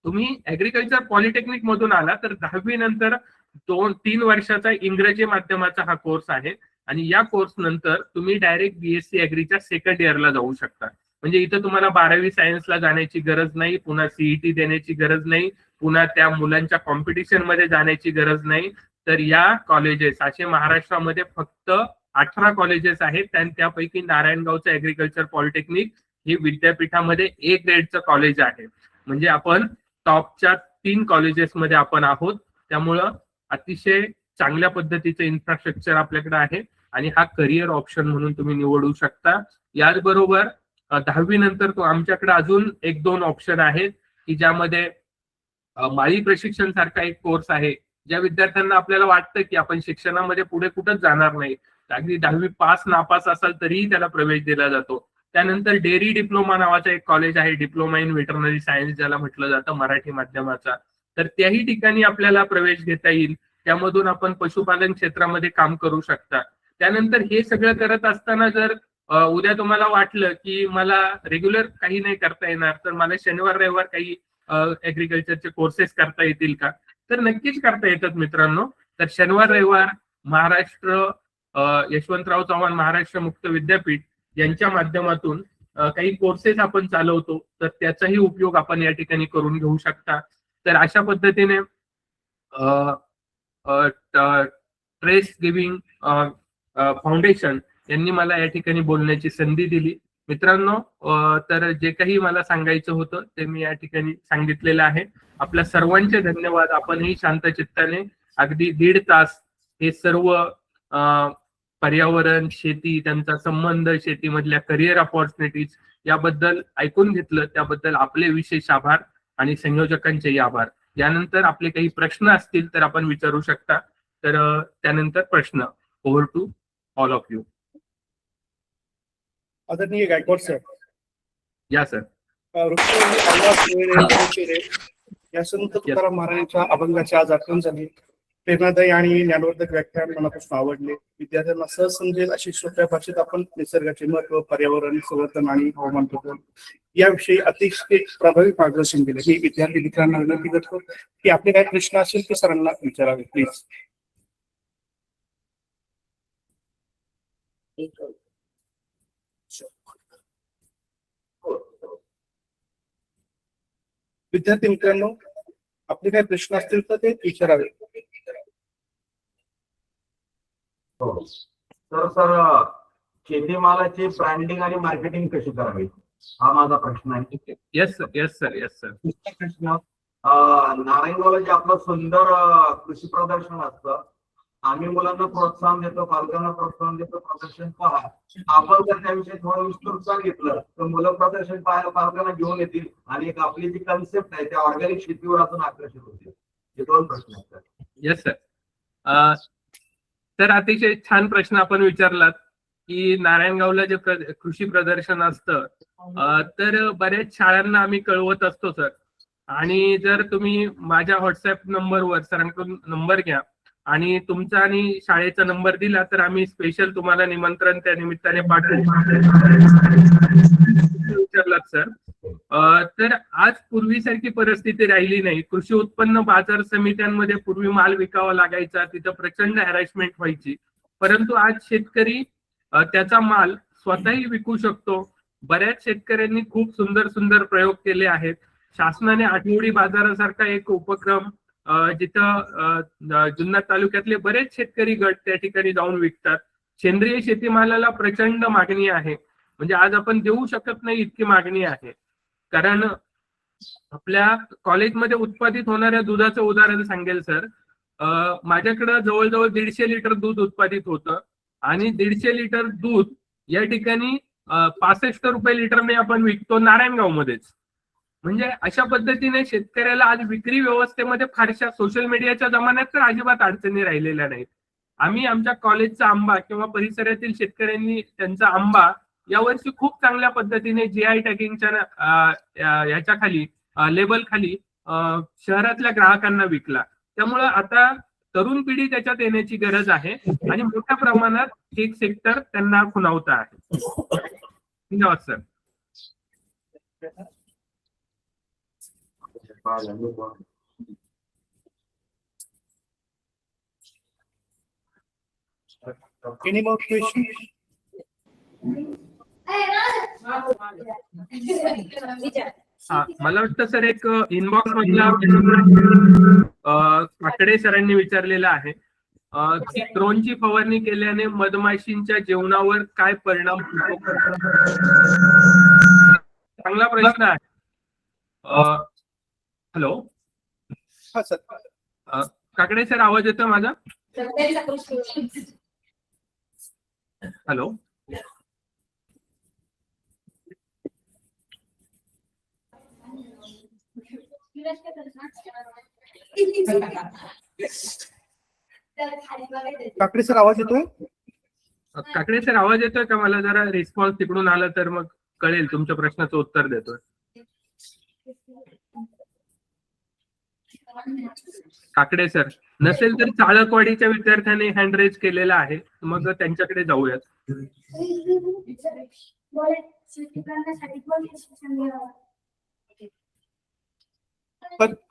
तुम्ही ऍग्रिकल्चर पॉलिटेक्निक मधून आला तर 10वी नंतर 2-3 वर्षाचा इंग्रजी माध्यमाचा हा कोर्स आहे आणि या कोर्स नंतर तुम्ही डायरेक्ट बीएससी ऍग्रीच्या सेकंड इयरला जाऊ शकता. म्हणजे इथं तुम्हाला 12वी सायन्सला जाण्याची गरज नाही, पुन्हा सीईटी देण्याची गरज नाही, पुन्हा त्या मुलांच्या कॉम्पिटिशन मध्ये जाण्याची गरज नाही. तर या कॉलेजेस असे महाराष्ट्रामध्ये फक्त 18 कॉलेजेस आहेत आणि त्यापैकी नारायणगावचं ऍग्रिकल्चर पॉलिटेक्निक हे विद्यापीठामध्ये ए ग्रेडचं कॉलेज आहे. म्हणजे आपण टॉपच्या 3 कॉलेजेसमध्ये आपण आहोत. त्यामुळं अतिशय चांगल्या पद्धतीचं इन्फ्रास्ट्रक्चर आपल्याकडे आहे आणि हा करिअर ऑप्शन म्हणून तुम्ही निवडू शकता. याचबरोबर 10वी नंतर तो आमच्याकडे अजून 1-2 ऑप्शन आहेत की ज्यामध्ये माळी प्रशिक्षण सारखा एक कोर्स आहे. ज्या विद्यार्थ्यांना आपल्याला वाटतं की आपण शिक्षणामध्ये पुढे कुठंच जाणार नाही, अगदी 10वी पास नापास असाल तरीही त्याला प्रवेश दिला जातो. त्यानंतर डेअरी डिप्लोमा नावाचा एक कॉलेज आहे, डिप्लोमा इन व्हेटरनरी सायन्स ज्याला म्हटलं जातं मराठी माध्यमाचा, तर त्याही ठिकाणी आपल्याला प्रवेश घेता येईल. त्यामधून आपण पशुपालन क्षेत्रामध्ये काम करू शकता. त्यानंतर हे सगळं करत असताना जर उद्या तुम्हाला वाटलं की मला रेग्युलर काही नाही करता येणार तर मला शनिवार रविवार काही ऍग्रिकल्चरचे कोर्सेस करता येतील का, तर नक्कीच करता येतात मित्रांनो. तर शनिवार रविवार महाराष्ट्र यशवंतराव चव्हाण महाराष्ट्र मुक्त विद्यापीठ यांच्या माध्यमातून काही कोर्सेस आपण चालवतो, तर त्याचाही उपयोग आपण या ठिकाणी करून घेऊ शकता. तर अशा पद्धतीने ट्रेस गिव्हिंग फाउंडेशन यांनी मला या ठिकाणी बोलण्याची संधी दिली. मित्रांनो, तर जे काही मला सांगायचं होतं ते मी या ठिकाणी सांगितलेलं आहे. आपल्या सर्वांचे धन्यवाद. आपणही शांत चित्ताने अगदी 1.5 तास हे सर्व पर्यावरण, शेती, त्यांचा संबंध, शेतीमधल्या करिअर ऑपॉर्च्युनिटीज याबद्दल ऐकून घेतलं. त्याबद्दल आपले विशेष आभार आणि संयोजकांचेही आभार. यानंतर आपले काही प्रश्न असतील तर आपण विचारू शकता. तर त्यानंतर प्रश्न. Over to all of you. आदरणीय गायकवाड सर. या सर. या संत तुकाराम महाराजांच्या अभंगाची आज आठवण झाली. प्रेरणादायी आणि ज्ञानवर्धक व्याख्यान मनापासून आवडले. विद्यार्थ्यांना सहज समजेल अशी सोप्या भाषेत आपण निसर्गाचे महत्व, पर्यावरण संवर्धन आणि हवामान बदल याविषयी अतिशय प्रभावी मार्गदर्शन दिले. मी विद्यार्थी मित्रांना विनंती करतो की आपले काही प्रश्न असेल ते सरांना विचारावे प्लीज. विद्यार्थी मित्रांनो, आपले काही प्रश्न असतील तर ते विचारावे. तर सर, शेतीमालाची ब्रँडिंग आणि मार्केटिंग कशी करावी हा माझा प्रश्न आहे. Yes sir, yes sir, yes sir. दुसरा प्रश्न, नारायणगावला जे आपलं सुंदर कृषी प्रदर्शन असतं, आम्ही मुलांना प्रोत्साहन देतो, पालकांना प्रोत्साहन देतो, प्रदर्शन पहा. आपण जर त्याविषयी थोडं विस्तृत सांगितलं तर मुलं प्रदर्शन पाहायला पालकांना घेऊन येतील आणि एक आपली जी कन्सेप्ट आहे त्या ऑर्गॅनिक शेतीवर अजून आकर्षित होतील. हे 2 प्रश्न आहेत. Yes sir. तर अतिशय छान प्रश्न आपण विचारलात की नारायणगावला जे कृषी प्रदर्शन असतं तर बऱ्याच शाळांना आम्ही कळवत असतो सर. आणि जर तुम्ही माझ्या व्हॉट्सअप नंबरवर सरांकडून नंबर घ्या आणि तुमचा आणि शाळेचा नंबर दिला तर आम्ही स्पेशल तुम्हाला निमंत्रण त्या निमित्ताने पाठवू. विचारलात सर. तर आज पूर्वीसारखी परिस्थिती राहिली नाही. कृषी उत्पन्न बाजार समित्यांमध्ये पूर्वी माल विकावा लागायचा, तिथं प्रचंड हॅरॅसमेंट व्हायची, परंतु आज शेतकरी त्याचा माल स्वतःही विकू शकतो. बऱ्याच शेतकऱ्यांनी खूप सुंदर सुंदर प्रयोग केले आहेत. शासनाने आठवडी बाजारासारखा एक उपक्रम जिथं जुन्नर तालुक्यातले बरेच शेतकरी गट त्या ठिकाणी जाऊन विकतात. सेंद्रिय शेतीमालाला प्रचंड मागणी आहे. म्हणजे आज आपण देऊ शकत नाही इतकी मागणी आहे. कारण आपल्या कॉलेजमध्ये उत्पादित होणाऱ्या दुधाचं उदाहरण सांगेल सर. माझ्याकडं जवळजवळ 150 लिटर दूध उत्पादित होतं आणि 150 लिटर दूध या ठिकाणी 65 रुपये लिटरने आपण विकतो नारायणगावमध्येच. म्हणजे अशा पद्धतीने शेतकऱ्याला आज विक्री व्यवस्थेमध्ये फारशा सोशल मीडियाच्या जमान्यात तर अजिबात अडचणी राहिलेल्या नाहीत. आम्ही आमच्या कॉलेजचा आंबा किंवा परिसरातील शेतकऱ्यांनी त्यांचा आंबा यावर्षी खूप चांगल्या पद्धतीने GI टॅगिंगच्या याच्या खाली लेबल खाली शहरातल्या ग्राहकांना विकला. त्यामुळं आता तरुण पिढी त्याच्यात येण्याची गरज आहे आणि मोठ्या प्रमाणात केक सेक्टर त्यांना खुणावत आहे. धन्यवाद सर. Any more questions? मला वाटतं सर एक इनबॉक्स मधला काकडे सरांनी विचारलेला आहे की ड्रोनची फवारणी केल्याने मधमाशींच्या जेवणावर काय परिणाम होतो. चांगला प्रश्न आहे. हॅलो हा सर. काकडे सर आवाज येतोय माझा? हॅलो. काकडे सर आवाज येतोय? काकडे सर आवाज येतोय का? मला जरा रिस्पॉन्स तिकडून आला तर मग कळेल, तुमच्या प्रश्नाचं उत्तर देतोय. काकडे सर नसेल तर चाळकवाडीच्या विद्यार्थ्यांनी हँड रेज केलेला आहे, मग त्यांच्याकडे जाऊयात.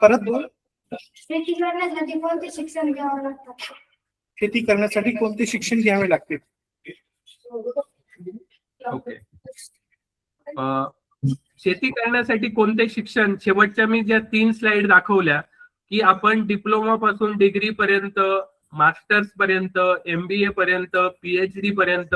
परत बोल. शेती करण्यासाठी कोणते शिक्षण घ्यावं लागतं? शेती करण्यासाठी कोणते शिक्षण घ्यावे लागते? ओके. शेती करण्यासाठी कोणते शिक्षण, शेवटच्या मी ज्या 3 स्लाइड दाखवल्या की आपण डिप्लोमा पासून डिग्री पर्यंत, मास्टर्स पर्यंत, MBA पर्यंत, PhD पर्यंत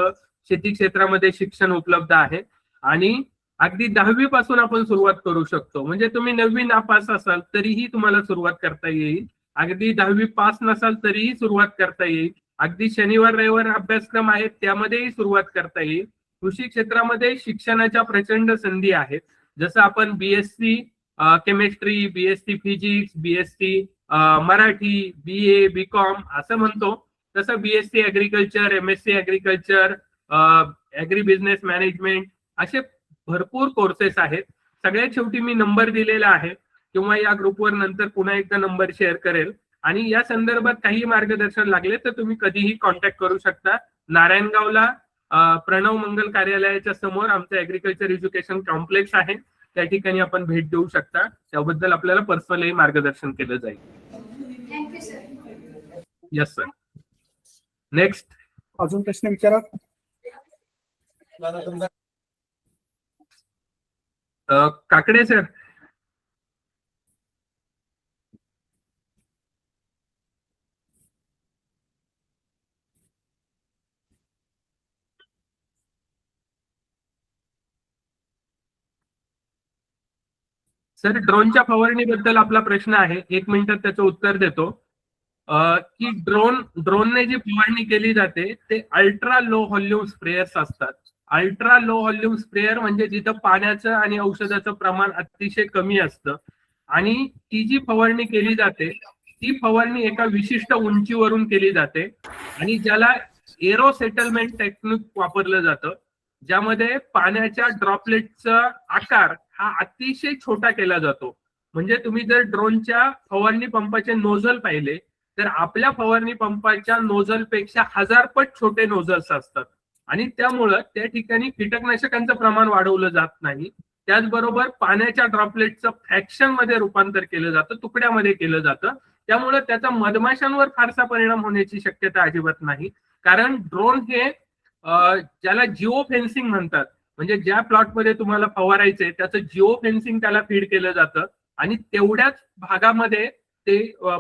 शेती क्षेत्रामध्ये शिक्षण उपलब्ध आहे आणि अगदी 10वी पासून आपण सुरुवात करू शकतो. म्हणजे तुम्ही 9वी नापास असाल तरीही तुम्हाला सुरुवात करता येईल, अगदी 10वी पास नसाल तरीही सुरुवात करता येईल, अगदी शनिवार रविवार अभ्यासक्रम आहेत त्यामध्येही सुरुवात करता येईल. कृषी क्षेत्रामध्ये शिक्षणाच्या प्रचंड संधी आहेत. जसं आपण BSc chemistry, BSc physics, BSc Marathi, BA, BCom असं म्हणतो, तसं BSc agriculture, MSc agriculture, agri business management असे भरपूर कोर्सेस आहेत. सगळ्यात शेवटी मी नंबर दिलेला आहे किंवा या ग्रुपवर नंतर पुन्हा एकदा नंबर शेअर करेल आणि या संदर्भात काही मार्गदर्शन लागले तर तुम्ही कधीही कॉन्टॅक्ट करू शकता. नारायणगावला प्रणव मंगल कार्यालयाच्या समोर आमचं ऍग्रिकल्चर एज्युकेशन कॉम्प्लेक्स आहे, त्या ठिकाणी आपण भेट देऊ शकता. त्याबद्दल आपल्याला पर्सनली मार्गदर्शन केलं जाईल. Thank you sir. Yes sir. Next. अजून प्रश्न विचारा. काकडे सर. सर ड्रोनच्या फवारणीबद्दल आपला प्रश्न आहे, 1 मिनिटात त्याचं उत्तर देतो. की ड्रोनने जी फवारणी केली जाते ते अल्ट्रा लो व्हॉल्यूम स्प्रेयर्स असतात. अल्ट्रा लो व्हॉल्यूम स्प्रेयर म्हणजे जिथं पाण्याचं आणि औषधाचं प्रमाण अतिशय कमी असतं आणि ती जी फवारणी केली जाते ती फवारणी एका विशिष्ट उंचीवरून केली जाते आणि ज्याला एरो सेटलमेंट टेक्निक वापरलं जातं, ज्यामध्ये पाण्याच्या ड्रॉपलेटचा आकार हा अतिशय छोटा केला जातो. म्हणजे तुम्ही जर ड्रोनच्या फवारणी पंपाचे नोझल पाहिले तर आपल्या फवारणी पंपाच्या नोझल पेक्षा 1000 पट छोटे नोझल्स असतात आणि त्यामुळं त्या ठिकाणी कीटकनाशकांचं प्रमाण वाढवलं जात नाही. त्याचबरोबर पाण्याच्या ड्रॉपलेटचं फ्रॅक्शन मध्ये रूपांतर केलं जातं, तुकड्यामध्ये केलं जातं. त्यामुळे त्याचा मधमाशांवर फारसा परिणाम होण्याची शक्यता अजिबात नाही. कारण ड्रोन हे ज्याला जिओ फेन्सिंग म्हणतात, म्हणजे ज्या प्लॉटमध्ये तुम्हाला फवारायचे त्याचं जिओ फेन्सिंग त्याला फीड केलं जातं आणि तेवढ्याच भागामध्ये ते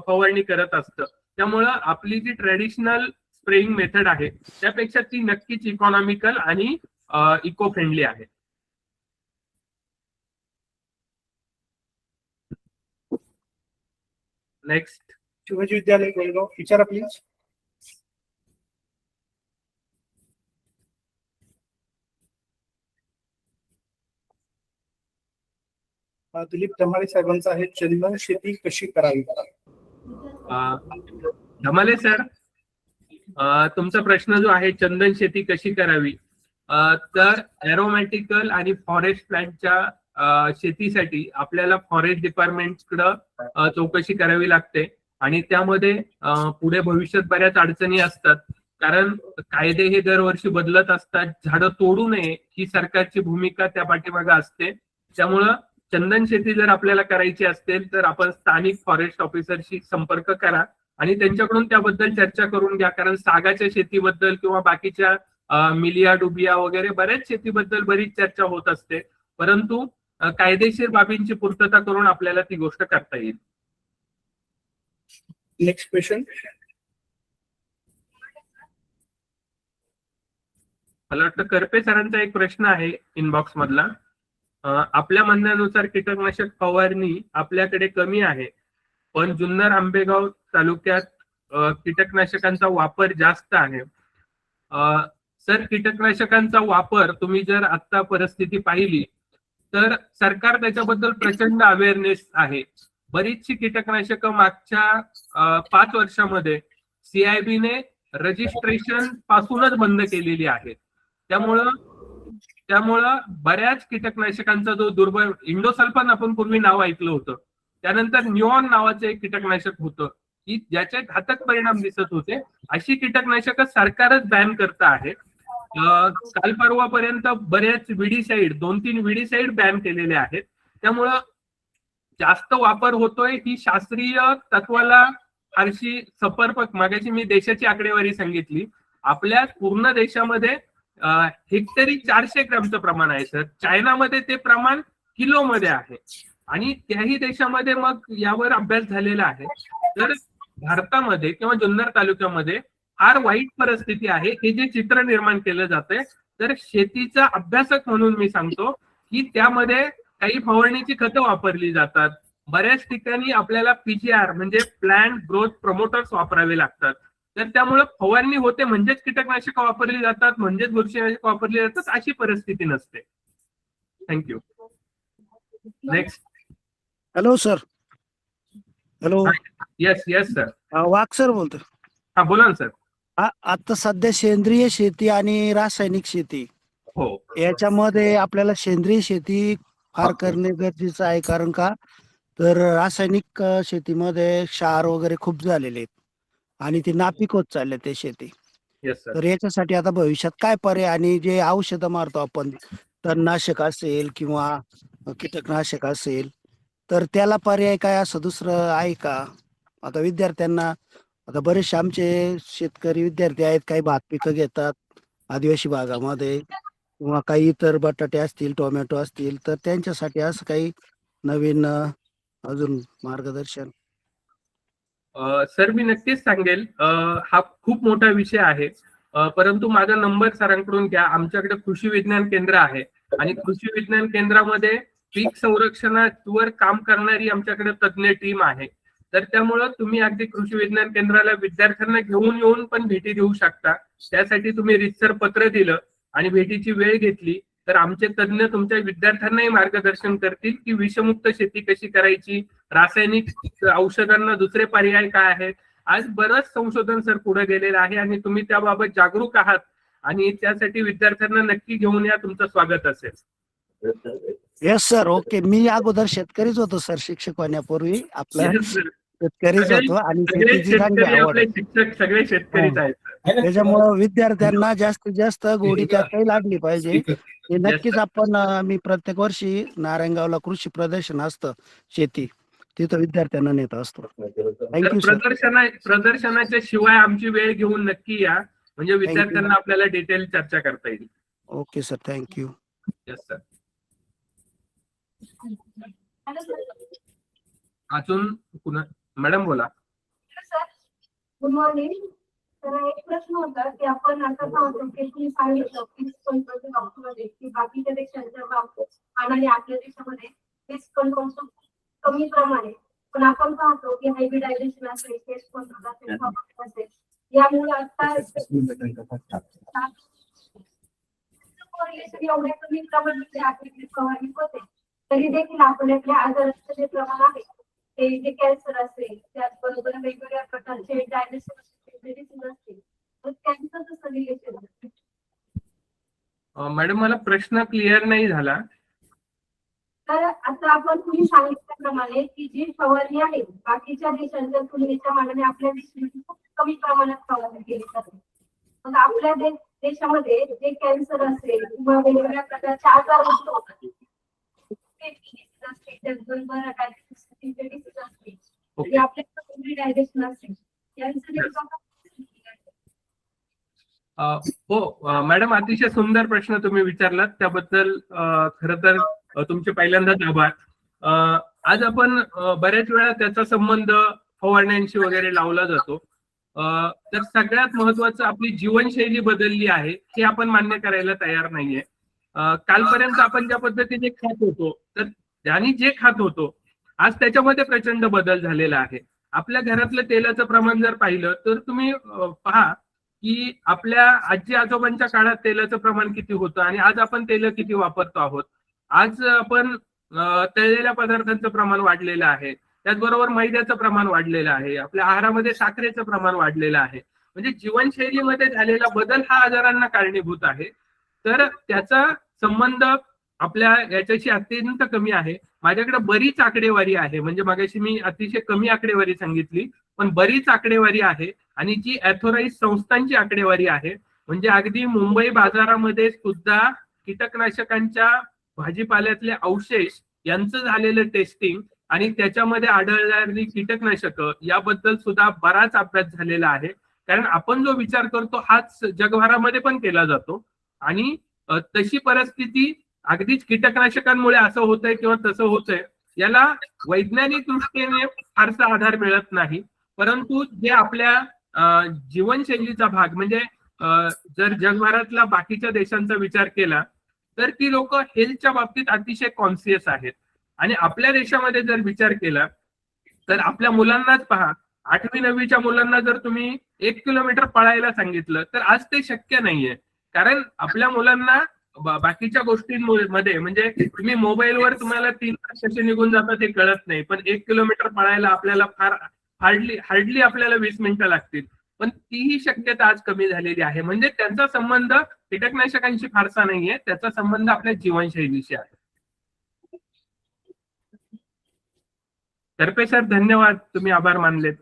फवारणी करत असतं. त्यामुळं आपली जी ट्रेडिशनल स्प्रेइंग मेथड आहे त्यापेक्षा ती नक्कीच इकॉनॉमिकल आणि इको फ्रेंडली आहे. नेक्स्ट. शिवाजी विद्यालय गोलगाव, विचारा प्लीज. दिलीप धमाळे साहेबांचा आहे, चंदन शेती कशी करावी? धमाले सर, तुमचा प्रश्न जो आहे चंदन शेती कशी करावी, तर एरोमॅटिकल आणि फॉरेस्ट प्लॅनच्या शेतीसाठी आपल्याला फॉरेस्ट डिपार्टमेंटकडं चौकशी करावी लागते आणि त्यामध्ये पुढे भविष्यात बऱ्याच अडचणी असतात, कारण कायदे हे दरवर्षी बदलत असतात. झाडं तोडू नये ही सरकारची भूमिका त्या पाठीमागे असते. त्यामुळं चंदन शेती जर आपल्याला करायची असेल तर आपण स्थानिक फॉरेस्ट ऑफिसरशी संपर्क करा आणि त्यांच्याकडून त्याबद्दल चर्चा करून घ्या, कारण सागाच्या शेतीबद्दल किंवा बाकीच्या मिलिया डुबिया वगैरे बऱ्याच शेतीबद्दल बरीच चर्चा होत असते, परंतु कायदेशीर बाबींची पूर्तता करून आपल्याला ती गोष्ट करता येईल. Next question. मला वाटतं करपे सरांचा एक प्रश्न आहे इनबॉक्स मधला. आपल्या म्हणण्यानुसार कीटकनाशक फवारणी आपल्याकडे कमी आहे, पण जुन्नर आंबेगाव तालुक्यात कीटकनाशकांचा वापर जास्त आहे. सर, कीटकनाशकांचा वापर तुम्ही जर आता परिस्थिती पाहिली तर सरकार त्याच्याबद्दल प्रचंड अवेअरनेस आहे. बरीचशी कीटकनाशकं मागच्या 5 वर्षामध्ये CIB-ने रजिस्ट्रेशन पासूनच बंद केलेली आहेत. त्यामुळं बऱ्याच कीटकनाशकांचा जो दुर्बळ, इंडोसल्फान आपण पूर्वी नाव ऐकलं होतं, त्यानंतर न्यूऑन नावाचं एक कीटकनाशक होतं की ज्याचे घातक परिणाम दिसत होते. अशी कीटकनाशकं सरकारच बॅन करत आहे. काल परवापर्यंत बऱ्याच विडीसाईड, 2-3 विडीसाईड बॅन केलेले आहेत. त्यामुळं जास्त वापर होतोय ही शास्त्रीय तत्वाला फारशी समर्पक. मागाशी मी देशाची आकडेवारी सांगितली. आपल्या पूर्ण देशामध्ये हेक्टरी 400 ग्रॅमचं प्रमाण आहे सर. चायनामध्ये ते प्रमाण किलोमध्ये आहे आणि त्याही देशामध्ये मग यावर अभ्यास झालेला आहे. तर भारतामध्ये किंवा जुन्नर तालुक्यामध्ये फार वाईट परिस्थिती आहे, हे जे चित्र निर्माण केलं जातंय. तर शेतीचा अभ्यासक म्हणून मी सांगतो की त्यामध्ये काही फवारणीची खतं वापरली जातात. बऱ्याच ठिकाणी आपल्याला PGR म्हणजे प्लांट ग्रोथ प्रमोटर्स वापरावे लागतात. तर त्यामुळे फवारणी होते म्हणजेच कीटकनाशक वापरली जातात, म्हणजेच बुरशीनाशक वापरली जातात, अशी परिस्थिती नसते. Thank you. Next. Hello sir. Hello. Yes sir. Wagh sir बोलतो. हा बोला ना सर. आता सध्या सेंद्रिय शेती आणि रासायनिक शेती, हो, याच्यामध्ये आपल्याला सेंद्रिय शेती फार करणे गरजेचं आहे. कारण का तर रासायनिक शेतीमध्ये क्षार वगैरे खूप झालेले आहेत आणि ते नापीक होत चालले ते शेती. Yes sir. तर याच्यासाठी आता भविष्यात काय पर्याय, आणि जे औषधं मारतो आपण, तणनाशक असेल किंवा कीटकनाशक असेल, तर त्याला पर्याय काय असं दुसरं आहे का? आता विद्यार्थ्यांना, आता बरेचसे आमचे शेतकरी विद्यार्थी आहेत, काही भात पिकं घेतात आदिवासी भागामध्ये किंवा काही इतर बटाटे असतील, टोमॅटो असतील, तर त्यांच्यासाठी असं काही नवीन अजून मार्गदर्शन? सर, मी नक्कीच सांगेल. हा खूप मोठा विषय आहे, परंतु माझा नंबर सरांकडून घ्या. आमच्याकडे कृषी विज्ञान केंद्र आहे आणि कृषी विज्ञान केंद्रामध्ये पीक संरक्षणावर काम करणारी आमच्याकडे तज्ज्ञ टीम आहे. तर त्यामुळं तुम्ही अगदी कृषी विज्ञान केंद्राला विद्यार्थ्यांना घेऊन येऊन पण भेटी देऊ शकता. त्यासाठी तुम्ही रितसर पत्र दिलं आणि भेटीची वेळ घेतली तर आमचे तज्ज्ञ तुमच्या विद्यार्थ्यांनाही मार्गदर्शन करतील की विषमुक्त शेती कशी करायची, रासायनिक औषधांना दुसरे पर्याय काय आहेत. आज बरंच संशोधन सर पुढे गेलेलं आहे आणि तुम्ही त्याबाबत जागरूक आहात आणि त्यासाठी विद्यार्थ्यांना नक्की घेऊन या. तुमचं स्वागत असेल. Yes sir. ओके. मी अगोदर शेतकरीच होतो सर, शिक्षक होण्यापूर्वी. आपला शेतकरीच होतो आणि शेतीची चांगली आवड आहे. शिक्षक सगळे शेतकरीच आहेत. त्याच्यामुळं विद्यार्थ्यांना जास्तीत जास्त गोडी त्यातही लागली पाहिजे. हे नक्कीच आपण, मी प्रत्येक वर्षी नारायणगावला कृषी प्रदर्शन असतं शेती, तिथं विद्यार्थ्यांना नेत असतो. Thank you sir. प्रदर्शनाच्या शिवाय आमची वेळ घेऊन नक्की या, म्हणजे विद्यार्थ्यांना आपल्याला डिटेल चर्चा करता येईल. Okay sir. Thank you. Yes sir. अजून पुन्हा मॅडम बोला. Sir, good morning. तर एक प्रश्न होता की आपण आता पाहतो की तुम्ही सांगितलं की डॉक्टरमध्ये की बाकीच्या देशांच्या बाबतीत आणि आपल्या देशामध्ये पेस्ट कंट्रोल कमी प्रमाणे, पण आपण पाहतो की हायब्रिडायझेशन असेल, पेस्ट कंट्रोल असेल, यामुळे आता एवढ्या कमी प्रमाणात फवारणी होते. तरी देखील आपल्यातल्या आजाराचं जे प्रमाण आहे ते जे कॅन्सर असेल, त्याचबरोबर वेगवेगळ्या प्रकारचे डायबिटीस असतील, तर त्यांचं कसं रिलेशन आहे? मॅडम मला प्रश्न क्लिअर नाही झाला. तर आता आपण तुम्ही सांगितल्याप्रमाणे की जी फवारणी आहे बाकीच्या देशांच्या तुलनेच्या मानाने आपल्या देशामध्ये खूप कमी प्रमाणात फवारणी केली जाते. मग आपल्या देशामध्ये जे कॅन्सर असेल किंवा वेगवेगळ्या प्रकारचे आजार होतात, त्याचबरोबर डायबिटीस असतील, ओके. आपल्या डायजेशन असेल, हो मॅडम, अतिशय सुंदर प्रश्न तुम्ही विचारलात, त्याबद्दल खरं तर तुमचे पहिल्यांदाच आभार. आज आपण बऱ्याच वेळा त्याचा संबंध फवारण्यांशी वगैरे लावला जातो. तर सगळ्यात महत्वाचं आपली जीवनशैली बदलली आहे हे आपण मान्य करायला तयार नाहीये. कालपर्यंत आपण ज्या पद्धतीने खात होतो, तर आणि जे खात होतो आज त्याच्यामध्ये प्रचंड बदल झालेला आहे. आपल्या घरातलं तेलाचं प्रमाण जर पाहिलं तर तुम्ही पहा की आपल्या आजी आजोबांच्या काळात तेलाचं प्रमाण किती होतं आणि आज आपण तेल किती वापरतो आहोत. आज आपण तळलेल्या पदार्थांचं प्रमाण वाढलेलं आहे, त्याचबरोबर मैद्याचं प्रमाण वाढलेलं आहे, आपल्या आहारामध्ये साखरेचं प्रमाण वाढलेलं आहे. म्हणजे जीवनशैलीमध्ये झालेला बदल हा आजारांना कारणीभूत आहे. तर त्याचा संबंध आपल्या याच्याशी अत्यंत कमी आहे. माझ्याकडे बरीच आकडेवारी आहे, म्हणजे मगाशी मी अतिशय कमी आकडेवारी सांगितली, पण बरीच आकडेवारी आहे आणि जी ऑथोराइज संस्थांची आकडेवारी आहे. म्हणजे अगदी मुंबई बाजारामध्ये सुद्धा कीटकनाशकांच्या भाजीपाल्यातले अवशेष यांचं झालेलं टेस्टिंग आणि त्याच्यामध्ये आढळणारी कीटकनाशकं याबद्दल सुद्धा बराच अभ्यास झालेला आहे. कारण आपण जो विचार करतो हाच जगभरामध्ये पण केला जातो आणि तशी परिस्थिती अगदीच कीटकनाशकांमुळे असं होतंय किंवा तसं होतंय याला वैज्ञानिक दृष्टीने फारसा आधार मिळत नाही. परंतु जे आपल्या जीवनशैलीचा भाग म्हणजे जर जगभरातल्या बाकीच्या देशांचा विचार केला तर ती लोक हेल्थच्या बाबतीत अतिशय कॉन्शियस आहेत. आणि आपल्या देशामध्ये जर विचार केला तर आपल्या मुलांनाच पहा, 8वी-9वीच्या मुलांना जर तुम्ही 1 किलोमीटर पळायला सांगितलं तर आज ते शक्य नाहीये. कारण आपल्या मुलांना बाकीच्या गोष्टींमध्ये म्हणजे तुम्ही मोबाईलवर तुम्हाला 3 तास कसे निघून जातात ते कळत नाही, पण 1 किलोमीटर पळायला आपल्याला हार्डली आपल्याला 20 मिनिटं लागतील. पण तीही शक्यता आज कमी झालेली आहे. म्हणजे त्यांचा संबंध कीटकनाशकांशी फारसा नाहीये, त्याचा संबंध आपल्या जीवनशैलीशी आहे. तरपे सर धन्यवाद, तुम्ही आभार मानलेत.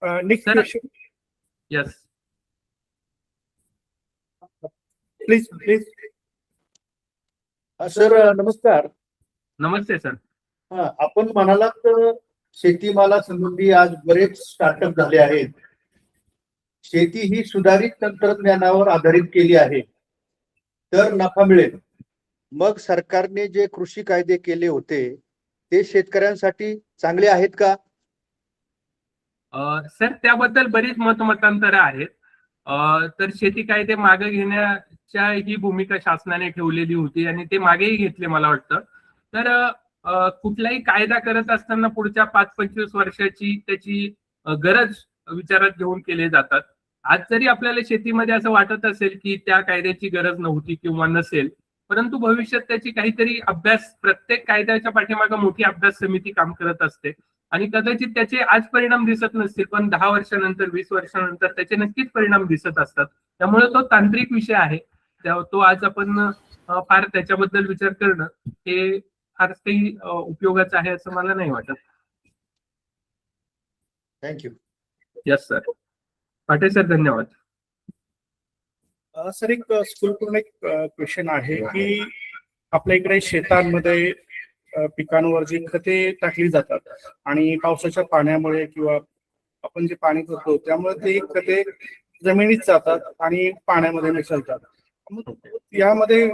Next yes please please. Sir नमस्कार. नमस्ते सर. आपण म्हणालात शेतीमाला संबंधी आज बरेच स्टार्टअप झाले आहेत. शेती ही सुधारित तंत्रज्ञानावर आधारित केली आहे तर नफा मिळेल. मग सरकारने जे कृषी कायदे केले होते ते शेतकऱ्यांसाठी चांगले आहेत का? सर त्याबद्दल बरीच मतमतांतरं आहेत. तर शेती कायदे मागे घेण्याच्या ही भूमिका शासनाने ठेवलेली होती आणि ते मागेही घेतले मला वाटतं. तर कुठलाही कायदा करत असताना पुढच्या 5-25 वर्षाची त्याची गरज विचारात घेऊन केले जातात. आज जरी आपल्याला शेतीमध्ये असं वाटत असेल की त्या कायद्याची गरज नव्हती किंवा नसेल, परंतु भविष्यात त्याची काहीतरी अभ्यास, प्रत्येक कायद्याच्या पाठीमागे मोठी अभ्यास समिती काम करत असते आणि कदाचित त्याचे आज परिणाम दिसत नसतील, पण 10 वर्षानंतर 20 वर्षानंतर त्याचे नक्कीच परिणाम दिसत असतात. त्यामुळे तो तांत्रिक विषय आहे, तो आज आपण फार त्याच्याबद्दल विचार करणं हे फारच काही उपयोगाचं आहे असं मला नाही वाटत. थँक्यू. Yes sir. पाटे सर धन्यवाद. सर एक स्कूलकडून एक क्वेश्चन आहे की आपल्या इकडे शेतांमध्ये पिकांवर जी खते टाकली जातात आणि पावसाच्या पाण्यामुळे किंवा आपण जे पाणी करतो त्यामुळे ते खते जमिनीत जातात आणि पाण्यामध्ये मिसळतात. यामध्ये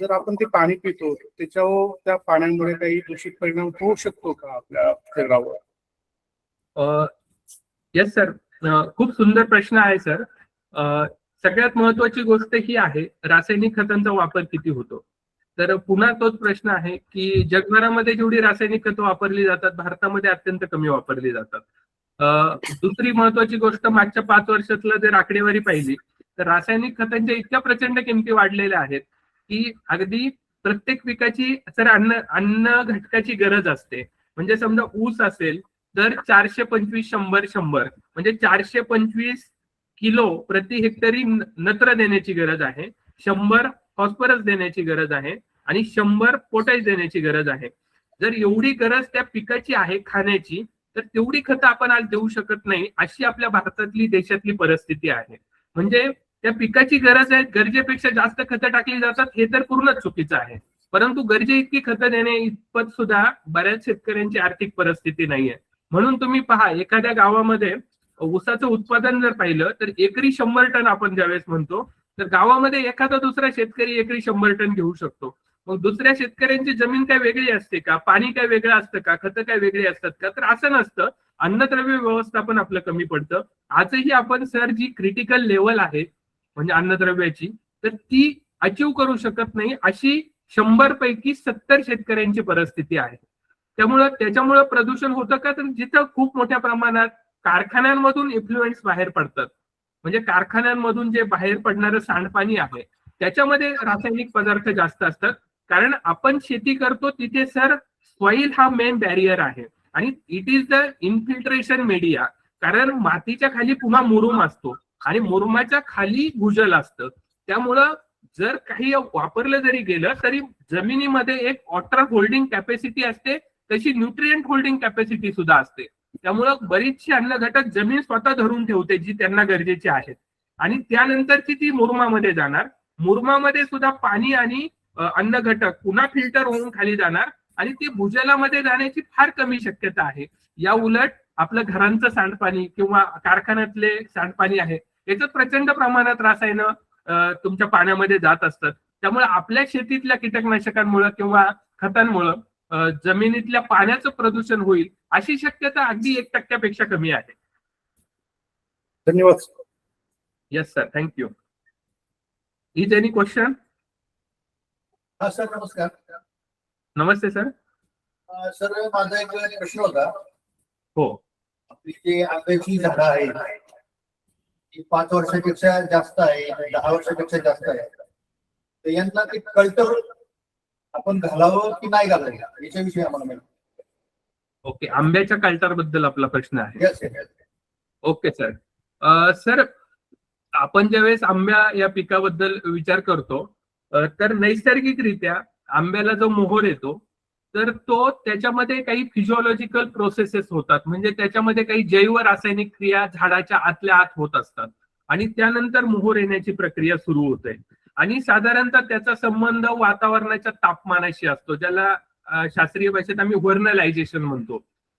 जर आपण ते पाणी पितो त्याच्यावर त्या पाण्यामुळे काही दूषित परिणाम होऊ शकतो का आपल्या शरीरावर? येस सर, खूप सुंदर प्रश्न आहे सर. सगळ्यात महत्वाची गोष्ट ही आहे रासायनिक खतांचा वापर किती होतो. तर पुन्हा तोच प्रश्न आहे की जगभरामध्ये जेवढी रासायनिक खतं वापरली जातात भारतामध्ये अत्यंत कमी वापरली जातात. दुसरी महत्वाची गोष्ट, मागच्या 5 वर्षातला जर आकडेवारी पाहिली तर रासायनिक खतांच्या इतक्या प्रचंड किमती वाढलेल्या आहेत की अगदी प्रत्येक पिकाची सर अन्न घटकाची गरज असते. म्हणजे समजा ऊस असेल तर 425 100 100 म्हणजे 425 किलो प्रति हेक्टरी नत्र देण्याची गरज आहे, 100 फॉस्फरस देण्याची गरज आहे आणि 100 पोटॅश देण्याची गरज आहे. जर एवढी गरज त्या पिकाची आहे खाण्याची, तर तेवढी खतं आपण आज देऊ शकत नाही, अशी आपल्या भारतातली देशातली परिस्थिती आहे. म्हणजे त्या पिकाची गरज आहे, गरजेपेक्षा जास्त खतं टाकली जातात, हे तर पूर्णच चुकीचं आहे. परंतु गरजे इतकी खतं देणे इतपत सुद्धा बऱ्याच शेतकऱ्यांची आर्थिक परिस्थिती नाहीये. म्हणून तुम्ही पहा, एखाद्या गावामध्ये ऊसाचं उत्पादन जर पाहिलं तर एकरी 100 टन आपण ज्यावेळेस म्हणतो, तर गावामध्ये एखादा दुसरा शेतकरी एकरी 100 टन घेऊ शकतो. मग दुसऱ्या शेतकऱ्यांची जमीन काय वेगळी असते का, पाणी काय वेगळं असतं का, खतं काय वेगळी असतात का? तर असं नसतं. अन्नद्रव्य व्यवस्थापन आपलं कमी पडतं. आजही आपण सर जी क्रिटिकल लेवल आहे म्हणजे अन्नद्रव्याची, तर ती अचीव करू शकत नाही, अशी 100 पैकी 70 शेतकऱ्यांची परिस्थिती आहे. त्याच्यामुळं प्रदूषण होतं का, तर जिथं खूप मोठ्या प्रमाणात कारखान्यांमधून इन्फ्लुएन्स बाहेर पडतात, म्हणजे कारखान्यांमधून जे बाहेर पडणारं सांडपाणी आहे त्याच्यामध्ये रासायनिक पदार्थ जास्त असतात. कारण आपण शेती करतो तिथे सर सॉइल हा मेन बॅरियर आहे आणि it is the infiltration media. कारण मातीच्या खाली पुन्हा मुरुम असतो आणि मुरुमाच्या खाली भूजल असतं. त्यामुळं जर काही वापरलं जरी गेलं तरी जमिनीमध्ये एक वॉटर होल्डिंग कॅपॅसिटी असते, तशी न्यूट्रिएंट होल्डिंग कॅपॅसिटी सुद्धा असते. त्यामुळं बरीचशी अन्न घटक जमीन स्वतः धरून ठेवते जी त्यांना गरजेची आहेत आणि त्यानंतरची ती मुरुमामध्ये जाणार. मुरुमामध्ये सुद्धा पाणी आणि अन्न घटक पुन्हा फिल्टर होऊन खाली जाणार आणि ती भूजलामध्ये जाण्याची फार कमी शक्यता आहे. या उलट आपलं घरांचं सांडपाणी किंवा कारखान्यातले सांडपाणी आहे, याचं प्रचंड प्रमाणात रसायनं तुमच्या पाण्यामध्ये जात असतात. त्यामुळे आपल्या शेतीतल्या कीटकनाशकांमुळे किंवा खतांमुळे जमिनीतल्या पाण्याचं प्रदूषण होईल अशी शक्यता अगदी 1% कमी आहे. धन्यवाद. Yes sir, thank you. Is any question? हा सर, नमस्कार. नमस्ते सर. सर, माझा एक प्रश्न होता. हो. आपली जी आंब्याची झाडं आहेत ती 5 वर्षापेक्षा जास्त आहे, 10 वर्षापेक्षा जास्त आहे, तर यांना ते कल्टर आपण घालावं की नाही घालावं याच्याविषयी आम्हाला माहिती. ओके, आंब्याच्या कल्टर बद्दल आपला प्रश्न आहे. Yes, yes. Okay sir. Sir, आपण ज्यावेळेस आंब्या या पिकाबद्दल विचार करतो तर नैसर्गिकरित्या आंब्याला जो मोहर येतो तर तो त्याच्यामध्ये काही फिजिओलॉजिकल प्रोसेसेस होतात, म्हणजे त्याच्यामध्ये काही जैव रासायनिक क्रिया झाडाच्या आतल्या आत होत असतात आणि त्यानंतर मोहर येण्याची प्रक्रिया सुरू होते. आणि साधारणतः त्याचा संबंध वातावरणाच्या तापमानाशी असतो, ज्याला शास्त्रीय भाषेत आम्ही व्हर्नलायझेशन म्हणतो.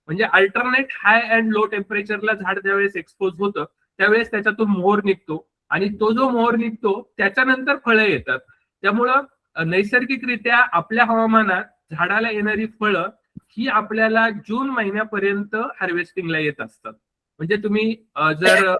म्हणजे अल्टरनेट हाय अँड लो टेम्परेचरला झाड ज्यावेळेस एक्सपोज होतं त्यावेळेस त्याच्यातून मोहर निघतो आणि तो जो मोहर निघतो त्याच्यानंतर फळं येतात. त्यामुळं नैसर्गिकरित्या आपल्या हवामानात झाडाला येणारी फळं ही आपल्याला जून महिन्यापर्यंत हार्वेस्टिंगला येत असतात. म्हणजे तुम्ही जर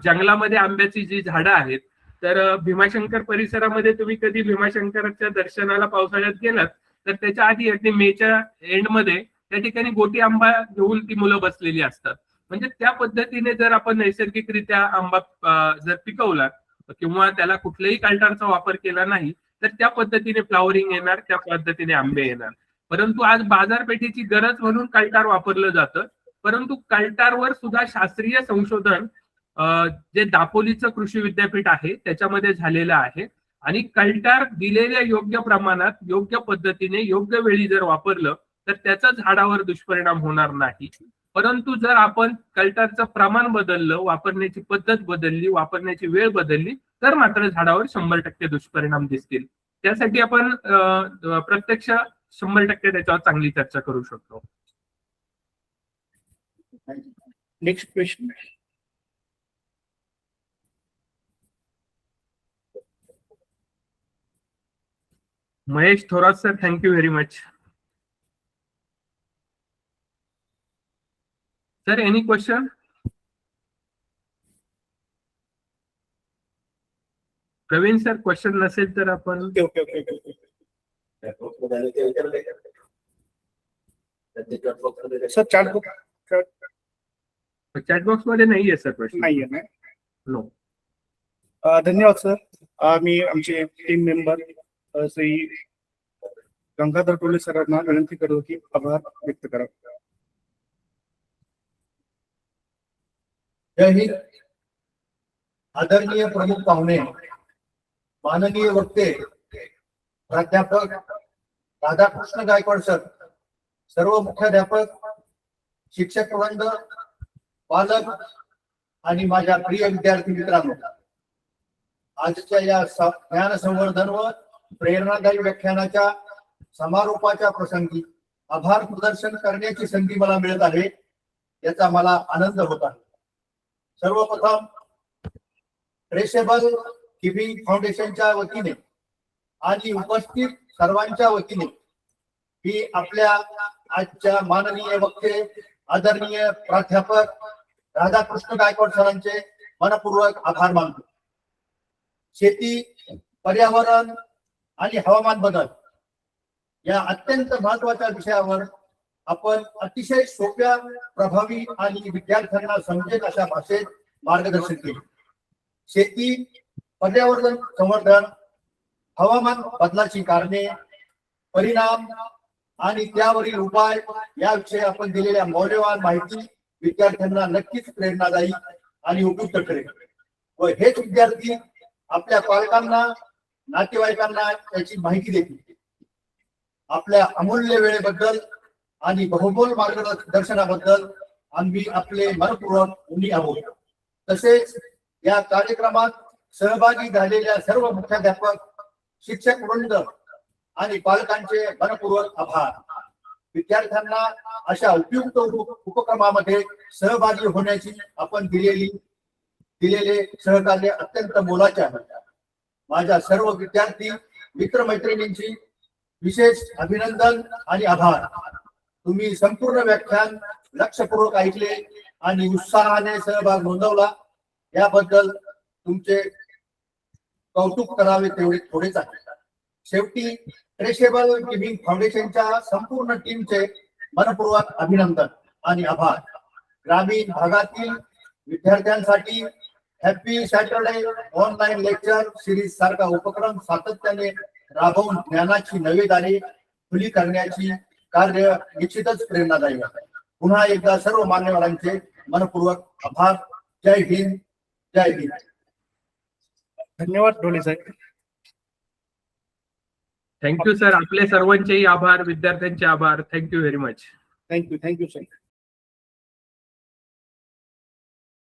जंगलामध्ये आंब्याची जी झाडं आहेत तर भीमाशंकर परिसरामध्ये तुम्ही कधी भीमाशंकरच्या दर्शनाला पावसाळ्यात गेलात तर त्याच्या आधी अगदी मेच्या एंडमध्ये त्या ठिकाणी गोटी आंबा घेऊन ती मुलं बसलेली असतात. म्हणजे त्या पद्धतीने जर आपण नैसर्गिकरित्या आंबा जर पिकवला किंवा त्याला कुठल्याही कल्टरचा वापर केला नाही तर त्या पद्धतीने फ्लॉवरिंग येणार, त्या पद्धतीने आंबे येणार. परंतु आज बाजारपेठेची गरज म्हणून कल्टार वापरलं जातं, परंतु कल्टारवर सुद्धा शास्त्रीय संशोधन जे दापोलीचं कृषी विद्यापीठ आहे त्याच्यामध्ये झालेलं आहे आणि कल्टार दिलेल्या योग्य प्रमाणात, योग्य पद्धतीने, योग्य वेळी जर वापरलं तर त्याचा झाडावर दुष्परिणाम होणार नाही. परंतु जर आपण कल्टारचं प्रमाण बदललं, वापरण्याची पद्धत बदलली, वापरण्याची वेळ बदलली तर मात्र झाडावर 100% दुष्परिणाम दिसतील. त्यासाठी आपण प्रत्यक्ष 100% त्याच्यावर चांगली चर्चा करू शकतो. Next question. Mahesh Thorat sir, thank you very much. Sir, any question? Praveen sir, question नसेल तर आपण okay okay okay okay. Sir, chat box मध्ये नाहीये सर प्रश्न. नाहीये ना? नो. धन्यवाद सर. मी आमचे टीम मेंबर श्री गंगाधर टोले सरांना विनंती करतो की आभार व्यक्त करा. जय हिंद. आदरणीय प्रमुख पाहुणे, माननीय वक्ते, प्राध्यापक राधाकृष्ण गायकवाड सर, सर्व मुख्याध्यापक, शिक्षक वृंद, पालक आणि माझ्या प्रिय विद्यार्थी मित्रांनो, आजच्या या ज्ञान संवर्धन व प्रेरणादायी व्याख्यानाच्या समारोपाच्या प्रसंगी आभार प्रदर्शन करण्याची संधी मला मिळत आहे, याचा मला आनंद होत आहे. सर्वप्रथम ट्रेसेबल गिव्हिंग फाउंडेशनच्या वतीने आणि उपस्थित सर्वांच्या वतीने मी आपल्या आजच्या माननीय वक्ते आदरणीय प्राध्यापक राधाकृष्ण गायकवाड सरांचे मनपूर्वक आभार मानतो. शेती, पर्यावरण आणि हवामान बदल या अत्यंत महत्वाच्या विषयावर आपण अतिशय सोप्या, प्रभावी आणि विद्यार्थ्यांना समजेल अशा भाषेत मार्गदर्शन केले. शेती, पर्यावरण संवर्धन, हवामान बदलाची कारणे, परिणाम आणि त्यावरील उपाय याविषयी आपण दिलेल्या मौल्यवान माहिती विद्यार्थ्यांना नक्कीच प्रेरणादायी आणि उपयुक्त ठरेल व हेच विद्यार्थी आपल्या पालकांना, नातेवाईकांना याची माहिती देतील. आपल्या अमूल्य वेळेबद्दल आणि बहुमोल मार्गदर्शनाबद्दल आम्ही आपले मनपूर्वक ऋणी आहोत. तसेच या कार्यक्रमात सहभागी झालेल्या सर्व मुख्याध्यापक, शिक्षक वृंद आणि पालकांचे मनपूर्वक आभार. विद्यार्थ्यांना अशा उपयुक्त उपक्रमामध्ये सहभागी होण्याची आपण दिलेले सहकार्य अत्यंत मोलाचे आहे. माझ्या सर्व विद्यार्थी मित्रमैत्रिणींची विशेष अभिनंदन आणि आभार. तुम्ही संपूर्ण व्याख्यान लक्षपूर्वक ऐकले आणि उत्साहाने सहभाग नोंदवला, याबद्दल तुमचे कौतुक करावे तेवढे थोडेच आहे. शेवटी ट्रेसेबल गिव्हिंग फाउंडेशनच्या संपूर्ण टीमचे मनपूर्वक अभिनंदन आणि आभार. ग्रामीण भागातील विद्यार्थ्यांसाठी happy Saturday online lecture series सारखा उपक्रम सातत्याने राबवून ज्ञानाची नवी दारे खुली करण्याची कार्य निश्चितच प्रेरणादायी आहे. पुन्हा एकदा सर्व मान्यवरांचे मनपूर्वक आभार. जय हिंद. जय हिंद. धन्यवाद टोले साहेब. Thank you sir. आपले सर्वांचेही आभार, विद्यार्थ्यांचे आभार. Thank you very much. Thank you sir.